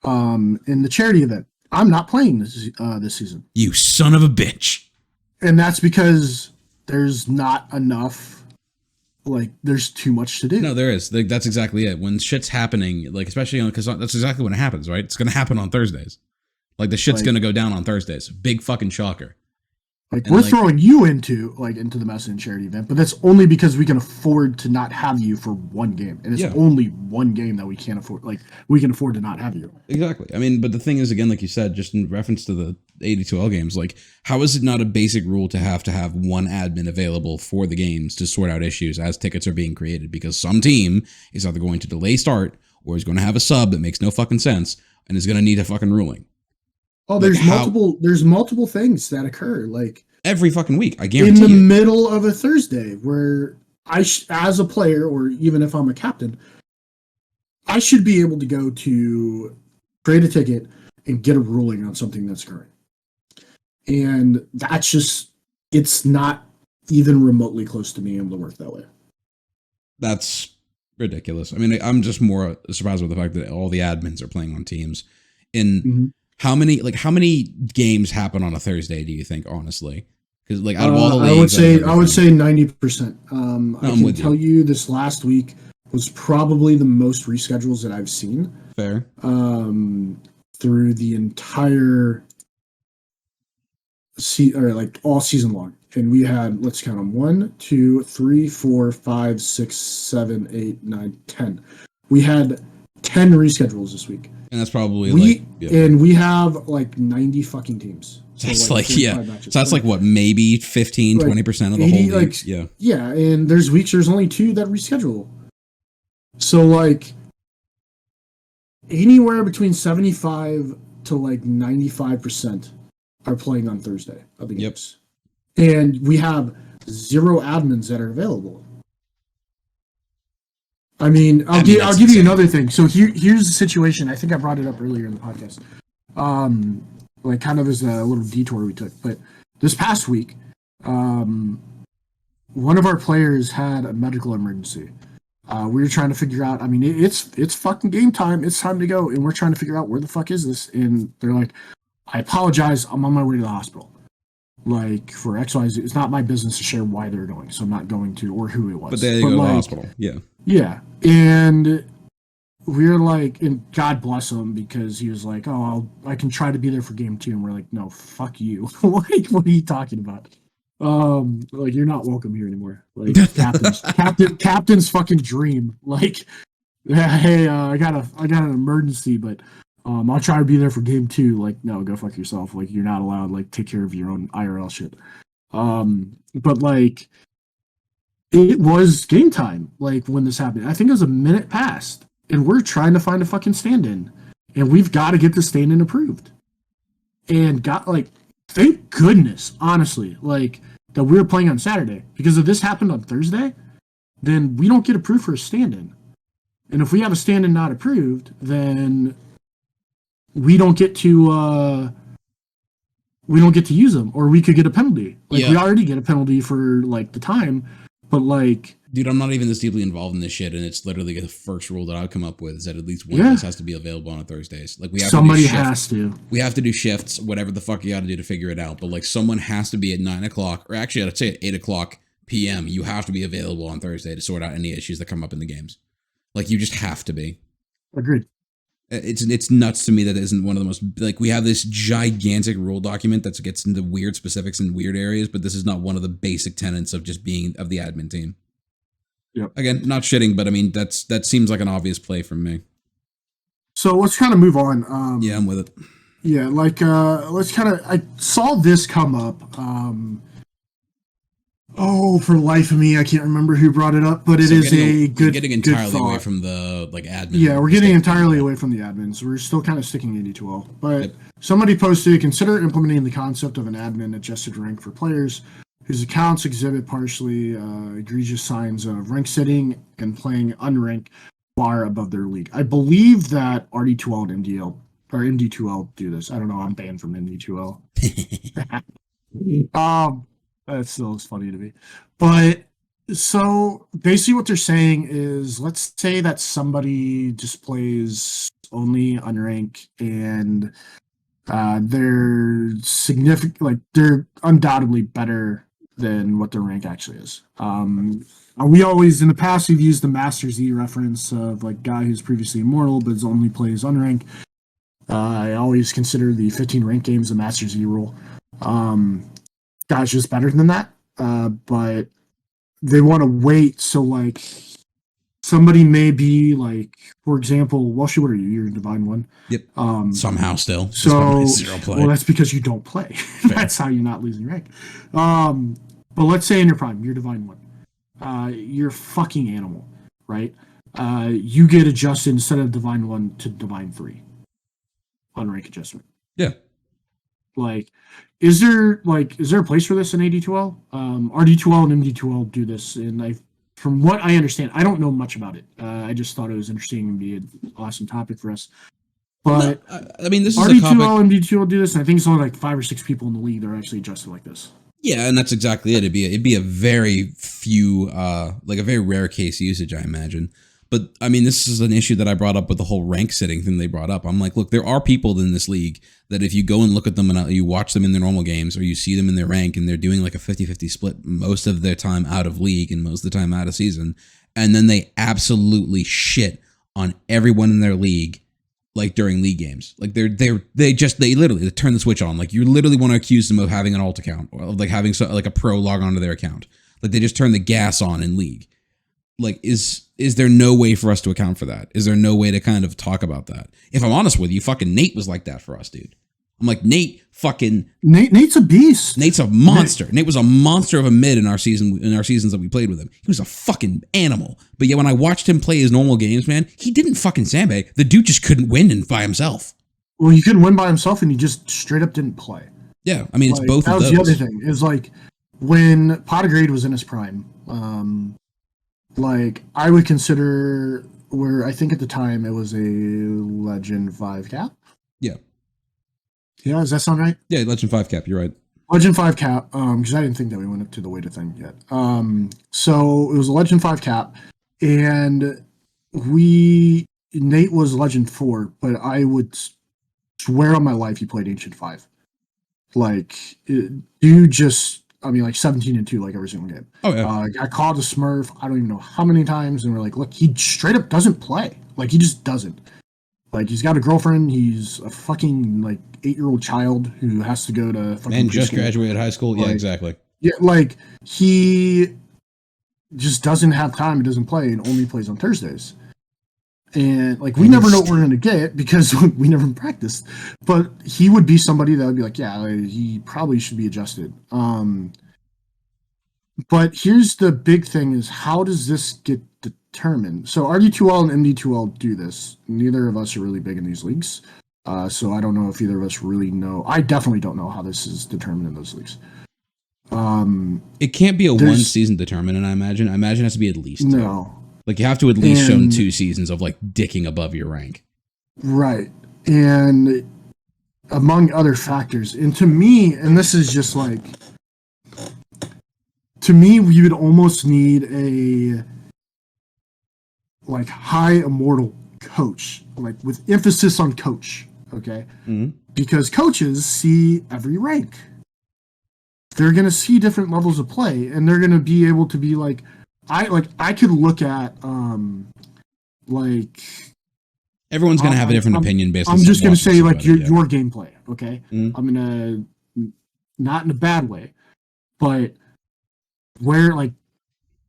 In the charity event, I'm not playing this season. You son of a bitch. And that's because there's not enough. Like, there's too much to do. No, there is. Like, that's exactly it. When shit's happening, like, especially because that's exactly when it happens, right? It's going to happen on Thursdays. Like, the shit's going to go down on Thursdays. Big fucking shocker. Like, we're throwing you into the Messin charity event, but that's only because we can afford to not have you for one game. And it's only one game that we can't afford. Like, we can afford to not have you. Exactly. I mean, but the thing is, again, like you said, just in reference to the 82L games, like, how is it not a basic rule to have one admin available for the games to sort out issues as tickets are being created? Because some team is either going to delay start or is going to have a sub that makes no fucking sense and is going to need a fucking ruling. Oh, there's multiple things that occur, like every fucking week. I guarantee. In the middle of a Thursday, where as a player, or even if I'm a captain, I should be able to go to create a ticket and get a ruling on something that's current. And that's just, it's not even remotely close to being able to work that way. That's ridiculous. I mean, I'm just more surprised with the fact that all the admins are playing on teams. How many games happen on a Thursday, do you think, honestly? Because like out of all the leagues, I would say 90%. I can tell you this last week was probably the most reschedules that I've seen. Fair. Through the entire all season long. And we had, let's count them, 1, 2, 3, 4, 5, 6, 7, 8, 9, 10. We had 10 reschedules this week. And that's probably and we have like 90 fucking teams. So that's so that's like what, maybe 15, 20% of the whole league. Yeah, and there's only 2 that reschedule. So like anywhere between 75 to like 95% are playing on Thursday of the games. And we have 0 admins that are available. I mean, I'll give you another thing. So here's the situation. I think I brought it up earlier in the podcast. Like kind of as a little detour we took. But this past week, one of our players had a medical emergency. We were trying to figure out, I mean, it's fucking game time. It's time to go. And we're trying to figure out where the fuck is this? And they're like, I apologize. I'm on my way to the hospital. Like, for XYZ, it's not my business to share why they're going, so I'm not going to, or who it was. But they go to the hospital. Yeah. Yeah. And we're like, and God bless him, because he was like, oh, I can try to be there for game 2. And we're like, no, fuck you. Like, what are you talking about? Like, you're not welcome here anymore. Like, captain's fucking dream. Like, hey, I got an emergency, but I'll try to be there for game 2. Like, no, go fuck yourself. Like, you're not allowed. Like, take care of your own IRL shit. But like, it was game time. Like, when this happened, I think it was a minute past, and we're trying to find a fucking stand-in, and we've got to get the stand-in approved. And thank goodness, honestly, like, that we were playing on Saturday, because if this happened on Thursday, then we don't get approved for a stand-in. And if we have a stand-in not approved, then we don't get to use them, or we could get a penalty. Like, we already get a penalty for like the time, but like, dude, I'm not even this deeply involved in this shit, and it's literally the first rule that I've come up with is that at least one of us has to be available on Thursdays. Like, we have somebody has to. We have to do shifts, whatever the fuck you got to do to figure it out. But like, someone has to be at 9 o'clock, or actually, I'd say at 8 o'clock p.m. You have to be available on Thursday to sort out any issues that come up in the games. Like, you just have to be. Agreed. It's nuts to me that it isn't one of the most, like, we have this gigantic rule document that gets into weird specifics in weird areas, but this is not one of the basic tenets of just being of the admin team. Yep. Again, not shitting, but I mean, that seems like an obvious play from me. So let's kind of move on. Yeah, I'm with it. Yeah, like, let's kind of, I saw this come up. For life of me, I can't remember who brought it up, but it is a good getting entirely good away from the like admin. Yeah, we're getting entirely away from the admins. We're still kind of sticking 82L. But somebody posted, consider implementing the concept of an admin adjusted rank for players whose accounts exhibit partially egregious signs of rank sitting and playing unranked far above their league. I believe that RD2L and MDL or MD2L do this. I don't know. I'm banned from MD2L. That still is funny to me. But so basically what they're saying is, let's say that somebody just plays only unranked and they're significant, like they're undoubtedly better than what their rank actually is. We always in the past we've used the Master Z reference of like guy who's previously immortal but only plays unranked. I always consider the 15 rank games the Master Z rule. Guys just better than that, but they want to wait. So like somebody may be like, for example, Welshy, what are you? You're in Divine One. Yep. Somehow still. So zero play. Well, that's because you don't play. That's how you're not losing rank. But let's say in your prime, you're Divine One. You're a fucking animal, right? You get adjusted instead of Divine 1 to Divine 3 on rank adjustment. Yeah. Like, is there a place for this in AD2L? RD2L and MD2L do this, and from what I understand, I don't know much about it. I just thought it was interesting and be an awesome topic for us. But no, I mean, this is RD2L and MD2L do this, and I think it's only like 5 or 6 people in the league that are actually adjusted like this. Yeah, and that's exactly it. It'd be a very few, like a very rare case usage, I imagine. But I mean, this is an issue that I brought up with the whole rank sitting thing they brought up. I'm like, look, there are people in this league that if you go and look at them and you watch them in their normal games or you see them in their rank and they're doing like a 50-50 split most of their time out of league and most of the time out of season, and then they absolutely shit on everyone in their league like during league games. Like they literally turn the switch on. Like you literally want to accuse them of having an alt account or like having like a pro log onto their account. Like they just turn the gas on in league. Like, is there no way for us to account for that? Is there no way to kind of talk about that? If I'm honest with you, fucking Nate was like that for us, dude. I'm like, Nate's a beast. Nate's a monster. Nate was a monster of a mid in our seasons that we played with him. He was a fucking animal. But yet when I watched him play his normal games, man, he didn't fucking sandbag. The dude just couldn't win by himself. Well, he couldn't win by himself, and he just straight up didn't play. Yeah, I mean, it's both of those. That was the other thing. Is like when Pottergrade was in his prime. Like, I would consider where I think at the time it was a Legend 5 cap. Yeah. Yeah, does that sound right? Yeah, Legend 5 cap, you're right. Legend 5 cap, because I didn't think that we went up to the weighted thing yet. So it was a Legend 5 cap, and Nate was Legend 4, but I would swear on my life he played Ancient 5. Like, dude just... I mean, like 17-2, like every single game. Oh, yeah. I called a Smurf, I don't even know how many times, and we're like, look, he straight up doesn't play. Like, he just doesn't. Like, he's got a girlfriend, he's a fucking, like, 8-year-old child who has to go to fucking Man, just preschool. graduated high school? Like, yeah, exactly. Yeah, like, he just doesn't have time, he doesn't play, and only plays on Thursdays. And, like, we never know what we're going to get because we never practiced. But he would be somebody that would be like, yeah, he probably should be adjusted. But here's the big thing is, how does this get determined? So RD2L and MD2L do this. Neither of us are really big in these leagues. So I don't know if either of us really know. I definitely don't know how this is determined in those leagues. It can't be a one-season determinant, I imagine. I imagine it has to be at least two. No. Like, you have to at least show 2 seasons of, like, dicking above your rank. Right. And among other factors. And to me, and this is just like... To me, you would almost need a, like, high immortal coach. Like, with emphasis on coach. Okay? Mm-hmm. Because coaches see every rank. They're going to see different levels of play. And they're going to be able to be like... I could look at like everyone's gonna have a different opinion based on I'm just gonna say like your yeah. gameplay, okay? Mm-hmm. I'm gonna not in a bad way, but where like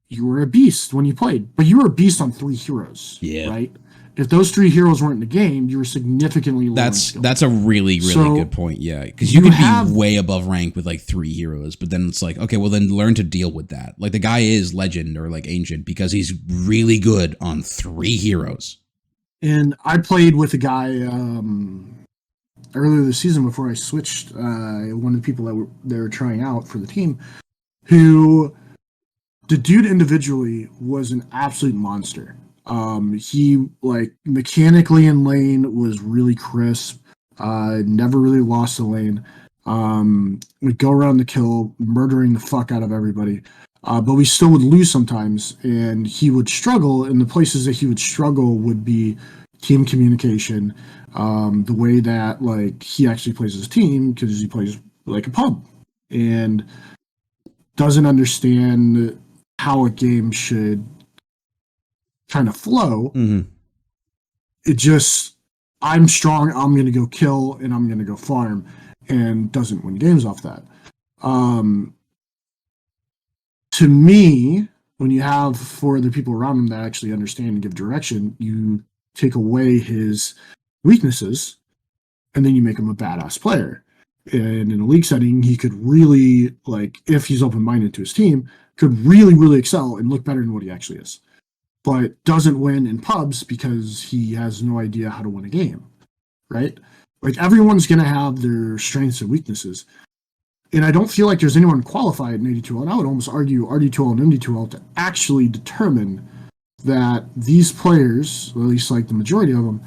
you were a beast when you played, but you were a beast on 3 heroes. Yeah. Right? If those 3 heroes weren't in the game, you were significantly lower. That's a really good point. Yeah, because you could be way above rank with like 3 heroes, but then it's like, okay, well then learn to deal with that. Like the guy is legend or like ancient because he's really good on 3 heroes. And I played with a guy earlier this season before I switched. One of the people that were trying out for the team, who the dude individually was an absolute monster. He like mechanically in lane was really crisp. Never really lost a lane. Would go around the kill, murdering the fuck out of everybody. But we still would lose sometimes, and he would struggle. And the places that he would struggle would be team communication, the way that like he actually plays his team because he plays like a pub and doesn't understand how a game should kind of flow. Mm-hmm. It just, I'm strong, I'm going to go kill, and I'm going to go farm, and doesn't win games off that. To me, when you have four other people around him that actually understand and give direction, you take away his weaknesses, and then you make him a badass player. And in a league setting, he could really, like, if he's open-minded to his team, could really, really excel and look better than what he actually is. But doesn't win in pubs because he has no idea how to win a game, right? Like, everyone's going to have their strengths and weaknesses. And I don't feel like there's anyone qualified in 82L, and I would almost argue RD2L and MD2L to actually determine that these players, or at least like the majority of them,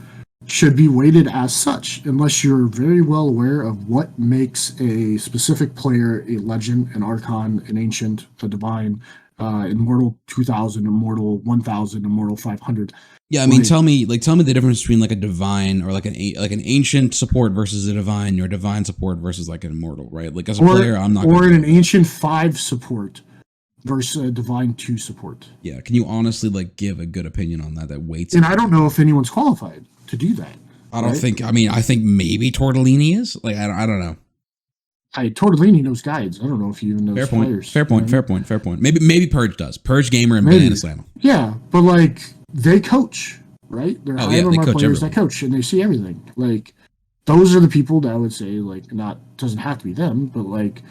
should be weighted as such, unless you're very well aware of what makes a specific player a legend, an archon, an ancient, a divine, immortal 2000, immortal 1000, immortal 500. Yeah, I mean, tell me the difference between like a divine or like an ancient support versus a divine, or a divine support versus like an immortal, right? Like as a player, I'm not. Or an ancient 5 support versus a divine 2 support. Yeah, can you honestly like give a good opinion on that weights? And I don't know if anyone's qualified to do that. I don't think. I mean, I think maybe Tortellini is. Like, I don't know. Tortellini knows guides. I don't know if he even knows players. Fair point. Maybe Purge does. Purge Gamer and Banana Slam. Yeah, but like they coach, right? They're they coach players that coach, and they see everything. Like those are the people that I would say, like, not doesn't have to be them, but like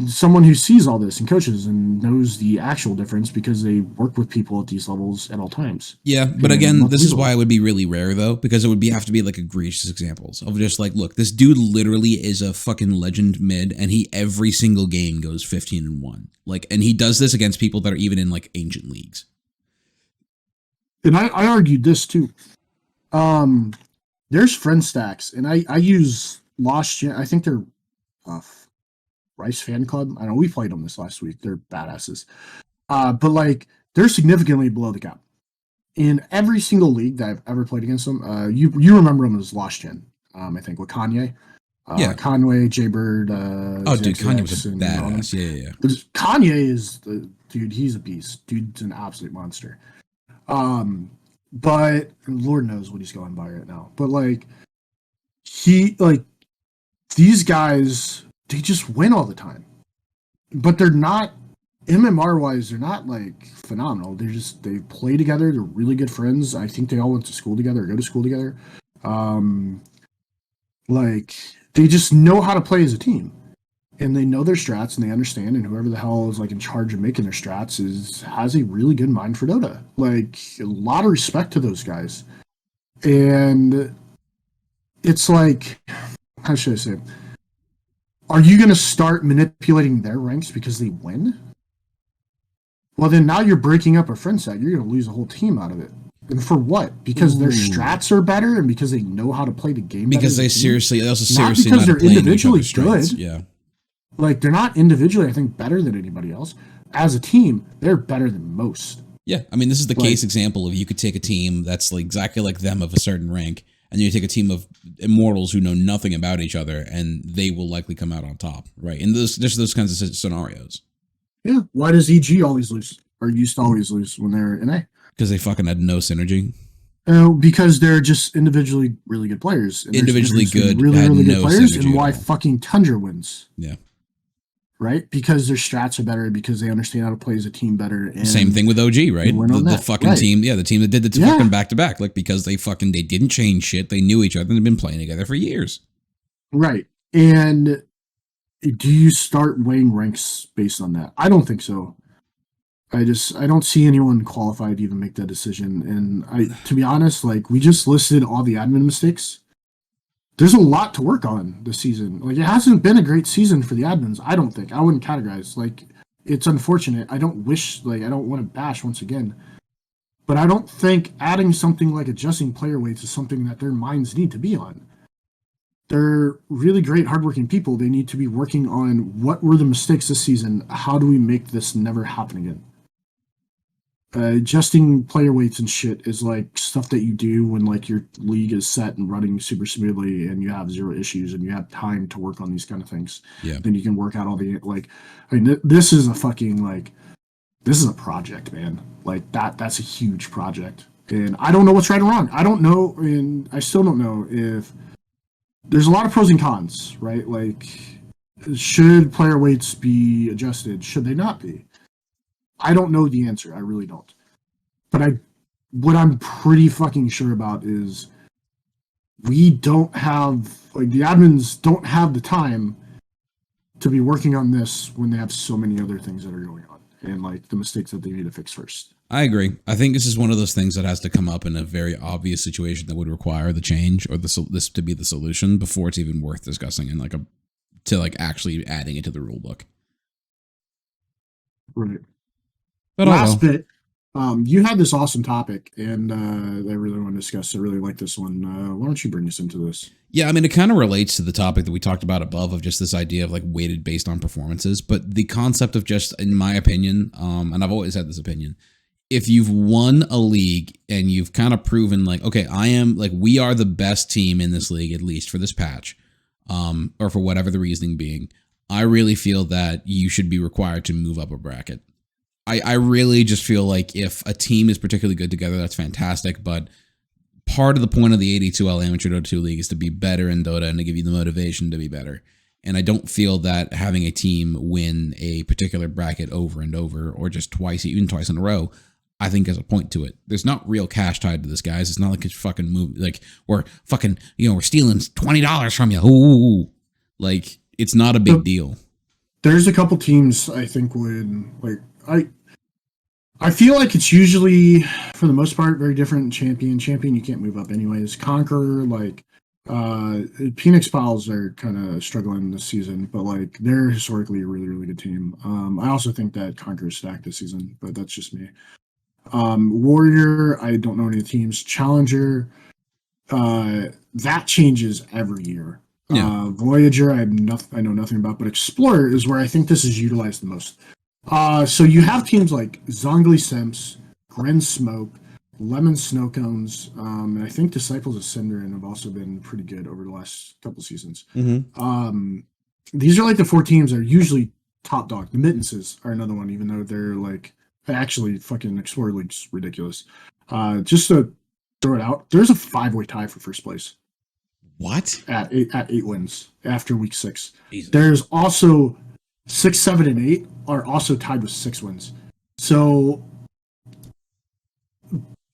someone who sees all this and coaches and knows the actual difference because they work with people at these levels at all times. Yeah, but again, this is why it would be really rare though, because it would have to be like egregious examples of just like, look, this dude literally is a fucking legend mid, and he every single game goes 15-1. Like, and he does this against people that are even in like ancient leagues. And I argued this too. There's friend stacks, and I use Lost Gen. I think they're Rice Fan Club. I know we played them this last week. They're badasses. But like they're significantly below the cap. In every single league that I've ever played against them, you remember them as Lost Gen. I think with Kanye. Conway, Jaybird. Dude, Kanye was a badass. Yeah. Kanye is the dude. He's a beast. Dude's an absolute monster. But Lord knows what he's going by right now. But like these guys, they just win all the time. But they're not, MMR wise, they're not like phenomenal. They play together. They're really good friends. I think they all went to school together or go to school together. Like they just know how to play as a team. And they know their strats and they understand, and whoever the hell is like in charge of making their strats has a really good mind for Dota. Like a lot of respect to those guys. And it's like, how should I say? Are you going to start manipulating their ranks because they win? Well, then now you're breaking up a friend set. You're going to lose a whole team out of it. And for what? Because their strats are better and because they know how to play the game better? Because they also seriously not because they're individually good. Yeah. Like, they're not individually, I think, better than anybody else. As a team, they're better than most. Yeah, I mean, this is the case example of you could take a team that's like exactly like them of a certain rank, and you take a team of immortals who know nothing about each other, and they will likely come out on top, right? And there's those kinds of scenarios. Yeah, why does EG always lose, or used to always lose when they're in A? Because they fucking had no synergy. Because they're just individually really good players. Individually good, really good players, synergy and why fucking Tundra wins. Yeah. Right? Because their strats are better, because they understand how to play as a team better. And same thing with OG, right? The fucking team, the team that did the fucking back-to-back, like, because they didn't change shit. They knew each other and had been playing together for years. Right. And do you start weighing ranks based on that? I don't think so. I don't see anyone qualified to even make that decision. And to be honest, like, we just listed all the admin mistakes. there's a lot to work on this season. Like, it hasn't been a great season for the admins. I don't think. I wouldn't categorize. Like, it's unfortunate. I don't want to bash once again. But I don't think adding something like adjusting player weights is something that their minds need to be on. They're really great, hardworking people. They need to be working on what were the mistakes this season. How do we make this never happen again? Adjusting player weights and shit is like stuff that you do when like your league is set and running super smoothly and you have zero issues and you have time to work on these kind of things. Yeah. Then you can work out all the like. I mean, this is a fucking like. This is a project, man. Like that's a huge project. And I don't know what's right or wrong. I don't know, and I still don't know if there's a lot of pros and cons, right? Like, should player weights be adjusted? Should they not be? I don't know the answer. I really don't. But what I'm pretty fucking sure about is we don't have, like, the admins don't have the time to be working on this when they have so many other things that are going on and like the mistakes that they need to fix first. I agree. I think this is one of those things that has to come up in a very obvious situation that would require the change or this to be the solution before it's even worth discussing and actually adding it to the rule book. Right. But last bit, you had this awesome topic, and I really want to discuss. I really like this one. Why don't you bring us into this? Yeah, I mean, it kind of relates to the topic that we talked about above of just this idea of like weighted based on performances. But the concept of just, in my opinion, and I've always had this opinion, if you've won a league and you've kind of proven like, okay, we are the best team in this league, at least for this patch, or for whatever the reasoning being, I really feel that you should be required to move up a bracket. I really just feel like if a team is particularly good together, that's fantastic. But part of the point of the 82L Amateur Dota 2 League is to be better in Dota and to give you the motivation to be better. And I don't feel that having a team win a particular bracket over and over, or just twice, even twice in a row, I think has a point to it. There's not real cash tied to this, guys. It's not like it's fucking move, like we're fucking, we're stealing $20 from you. Ooh, like it's not a big deal. There's a couple teams I think would like. I feel like it's usually, for the most part, very different. Champion, you can't move up anyways. Conqueror, like, Phoenix Pals are kind of struggling this season, but like they're historically a really, really good team. I also think that Conqueror's stacked this season, but that's just me. Warrior, I don't know any of the teams. Challenger, that changes every year. Yeah. Voyager, I know nothing about, but Explorer is where I think this is utilized the most. So you have teams like Zongli Simps, Gren Smoke, Lemon Snow Cones, and I think Disciples of Cinderin have also been pretty good over the last couple seasons. Mm-hmm. These are like the four teams that are usually top dog. The Mittenses are another one, even though they're like actually fucking Explorer League's ridiculous. Just to throw it out, there's a 5-way tie for first place. What? At eight wins after week 6. Jesus. There's also 6, 7, and 8 are also tied with 6 wins. So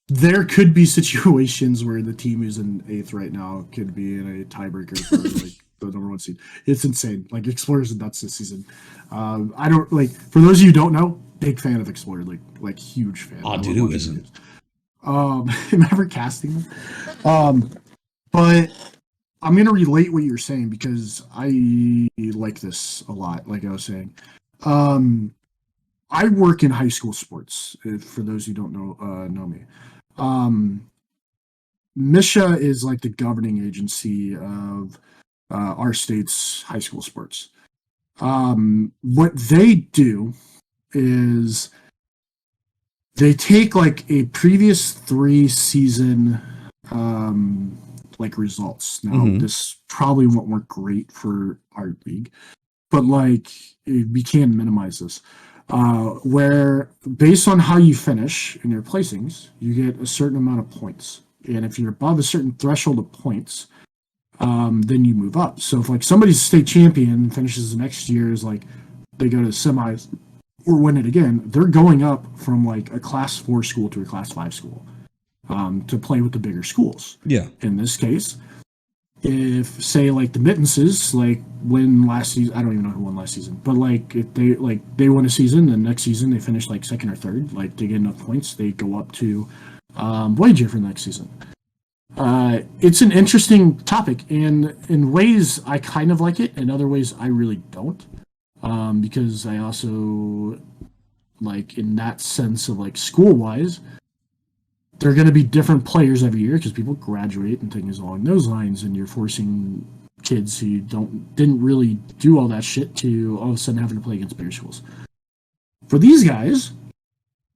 there could be situations where the team who's in 8th right now could be in a tiebreaker for like the number 1 seed. It's insane. Like Explorers and nuts this season. I don't like. For those of you who don't know, big fan of Explorer League. Like huge fan. Oh, dude, who isn't? Never casting them. But I'm going to relate what you're saying because I like this a lot, like I was saying. I work in high school sports, for those who don't know me. MISHA is like the governing agency of our state's high school sports. What they do is they take like a previous 3 season like results. Now, this probably won't work great for our league, but like we can minimize this. Where based on how you finish in your placings, you get a certain amount of points, and if you're above a certain threshold of points, then you move up. So if like somebody's state champion and finishes the next year is like they go to semis or win it again, they're going up from like a class 4 school to a class 5 school. To play with the bigger schools. Yeah. In this case, if say like the Mittenses like win last season, I don't even know who won last season, but like if they win a season, the next season they finish like 2nd or 3rd, like they get enough points, they go up to Voyager for the next season. It's an interesting topic, and in ways I kind of like it, in other ways I really don't. Because I also like in that sense of like school wise, they're going to be different players every year because people graduate and things along those lines, and you're forcing kids who didn't really do all that shit to all of a sudden having to play against bear schools. For these guys,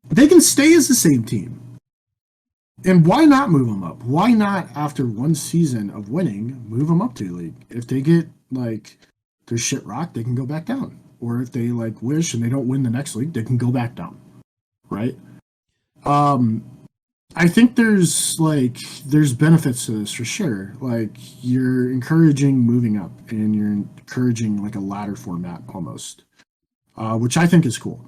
they can stay as the same team. And why not move them up? Why not, after one season of winning, move them up to the league? If they get, like, their shit rocked, they can go back down. Or if they, like, wish and they don't win the next league, they can go back down. Right? I think there's benefits to this for sure. Like, you're encouraging moving up, and you're encouraging, like, a ladder format almost, which I think is cool.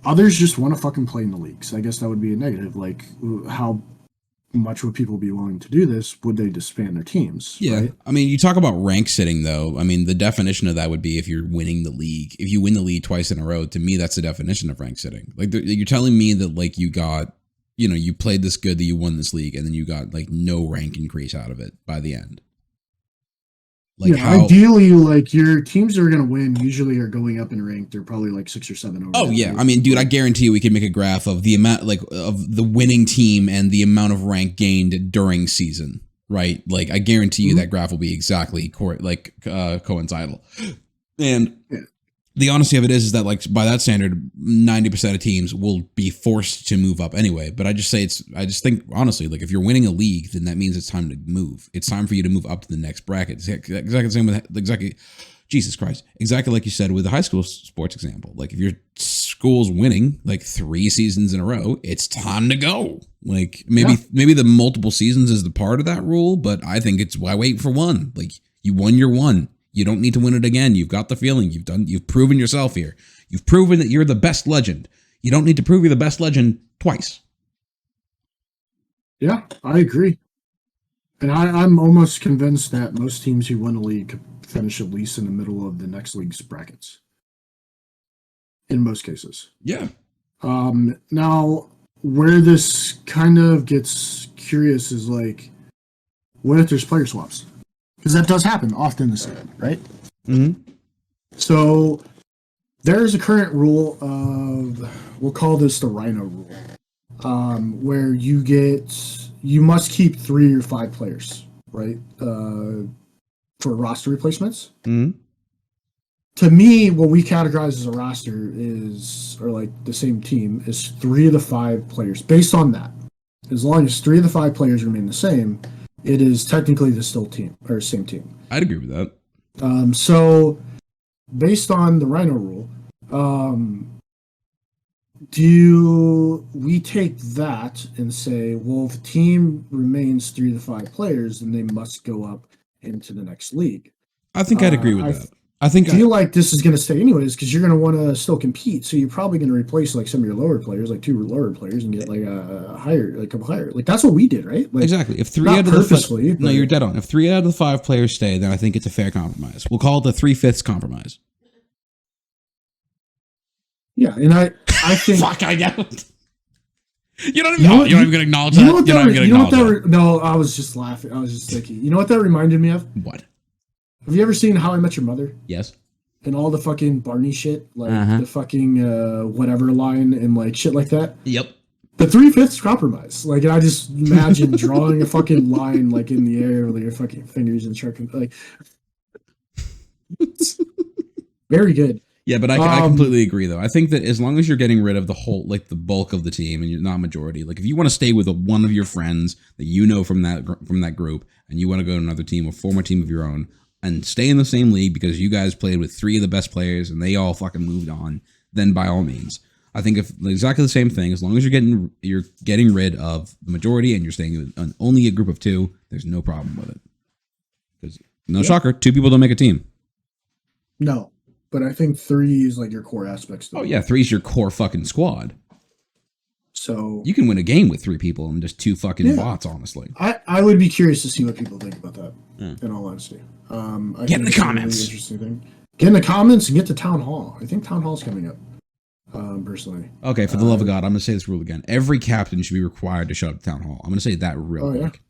Others just want to fucking play in the leagues. I guess that would be a negative. Like, how much would people be willing to do this? Would they disband their teams? Yeah. Right? I mean, you talk about rank sitting, though. I mean, the definition of that would be if you're winning the league. If you win the league twice in a row, to me, that's the definition of rank sitting. Like, you're telling me that, like, you got, you played this good that you won this league, and then you got, like, no rank increase out of it by the end. Like, yeah, ideally, like, your teams that are going to win usually are going up in rank. They're probably like 6 or 7 over. Oh yeah, I mean, dude, I guarantee you we could make a graph of the amount, like, of the winning team and the amount of rank gained during season, right? Like, I guarantee you that graph will be exactly coincidental. And yeah. The honesty of it is that, like, by that standard, 90% of teams will be forced to move up anyway. But I just think honestly, like, if you're winning a league, then that means it's time to move. It's time for you to move up to the next bracket. Exactly the same with Jesus Christ. Exactly like you said with the high school sports example. Like, if your school's winning like 3 seasons in a row, it's time to go. Like, maybe the multiple seasons is the part of that rule, but I think it's why wait for one. Like, you won your one. You don't need to win it again. You've got the feeling. You've proven yourself here. You've proven that you're the best legend. You don't need to prove you're the best legend twice. Yeah, I agree. And I'm almost convinced that most teams who win a league could finish at least in the middle of the next league's brackets. In most cases. Yeah. Now, where this kind of gets curious is, like, what if there's player swaps? Because that does happen often this season, right? Mm-hmm. So there's a current rule of, we'll call this the Rhino rule, where you must keep 3 or 5 players, right, for roster replacements. Mm-hmm. To me, what we categorize as a roster or like the same team, is 3 of the 5 players. Based on that, as long as 3 of the 5 players remain the same, it is technically the same team. I'd agree with that. So, based on the Rhino rule, do we take that and say, well, if a team remains 3 to 5 players, then they must go up into the next league? I think I'd agree with that. I feel like this is going to stay anyways, because you're going to want to still compete. So you're probably going to replace, like, some of your lower players, like 2 lower players, and get like a couple higher. Like, that's what we did, right? Like, exactly. If 3 out of the no, you're dead on. If 3 out of the 5 players stay, then I think it's a fair compromise. We'll call it the 3/5 compromise. Yeah, and I think fuck, I don't. You're not even going to acknowledge that. You're not even going to acknowledge that. No, I was just laughing. I was just thinking. You know what that reminded me of? What? Have you ever seen How I Met Your Mother? Yes. And all the fucking Barney shit, like the fucking whatever line and like shit like that. Yep. The 3/5 compromise. Like, I just imagine drawing a fucking line like in the air with your fucking fingers and sharking, like. Very good. Yeah, but I completely agree, though. I think that as long as you're getting rid of the whole, like, the bulk of the team, and you're not majority, like, if you want to stay with one of your friends that you know from that group, and you want to go to another team, a former team of your own, and stay in the same league because you guys played with 3 of the best players and they all fucking moved on, then by all means. I think if exactly the same thing, as long as you're getting rid of the majority and you're staying with only a group of 2, there's no problem with it. Because shocker, 2 people don't make a team. No. But I think 3 is like your core aspects. Oh yeah, 3 is your core fucking squad. So you can win a game with 3 people and just 2 fucking bots, honestly. I would be curious to see what people think about that. In all honesty, get in the comments. Really interesting thing. Get in the comments and get to Town Hall. I think Town Hall's coming up. Personally. Okay, for the love of God, I'm gonna say this rule again. Every captain should be required to show up to Town Hall. I'm gonna say that real quick.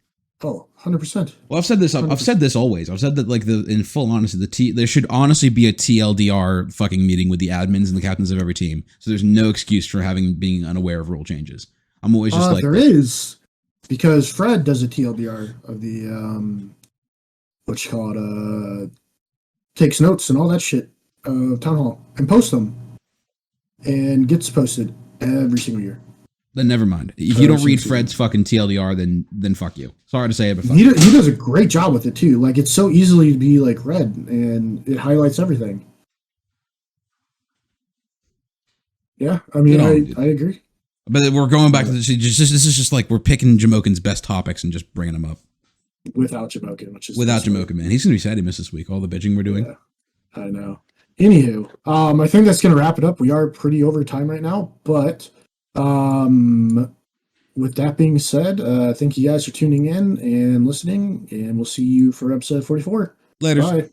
Oh, 100%. Well, I've said this. I've said this always. I've said that, like, in full honesty, there should honestly be a TLDR fucking meeting with the admins and the captains of every team. So there's no excuse for being unaware of rule changes. I'm always just like, there is, because Fred does a TLDR of the what you call it, takes notes and all that shit, town hall, and posts them, and gets posted every single year. Then never mind. If you don't read Fred's fucking TLDR, then fuck you. Sorry to say it, but fuck he does a great job with it too. Like, it's so easily to be like read, and it highlights everything. Yeah, I mean, I agree. But we're going back to this. This is just like we're picking Jamokin's best topics and just bringing them up. Without Jamokin, which is without Jamokin, man. He's gonna be sad he missed this week. All the bitching we're doing. Yeah, I know. Anywho, I think that's gonna wrap it up. We are pretty over time right now, but with that being said, thank you guys for tuning in and listening, and we'll see you for episode 44. Later. Bye.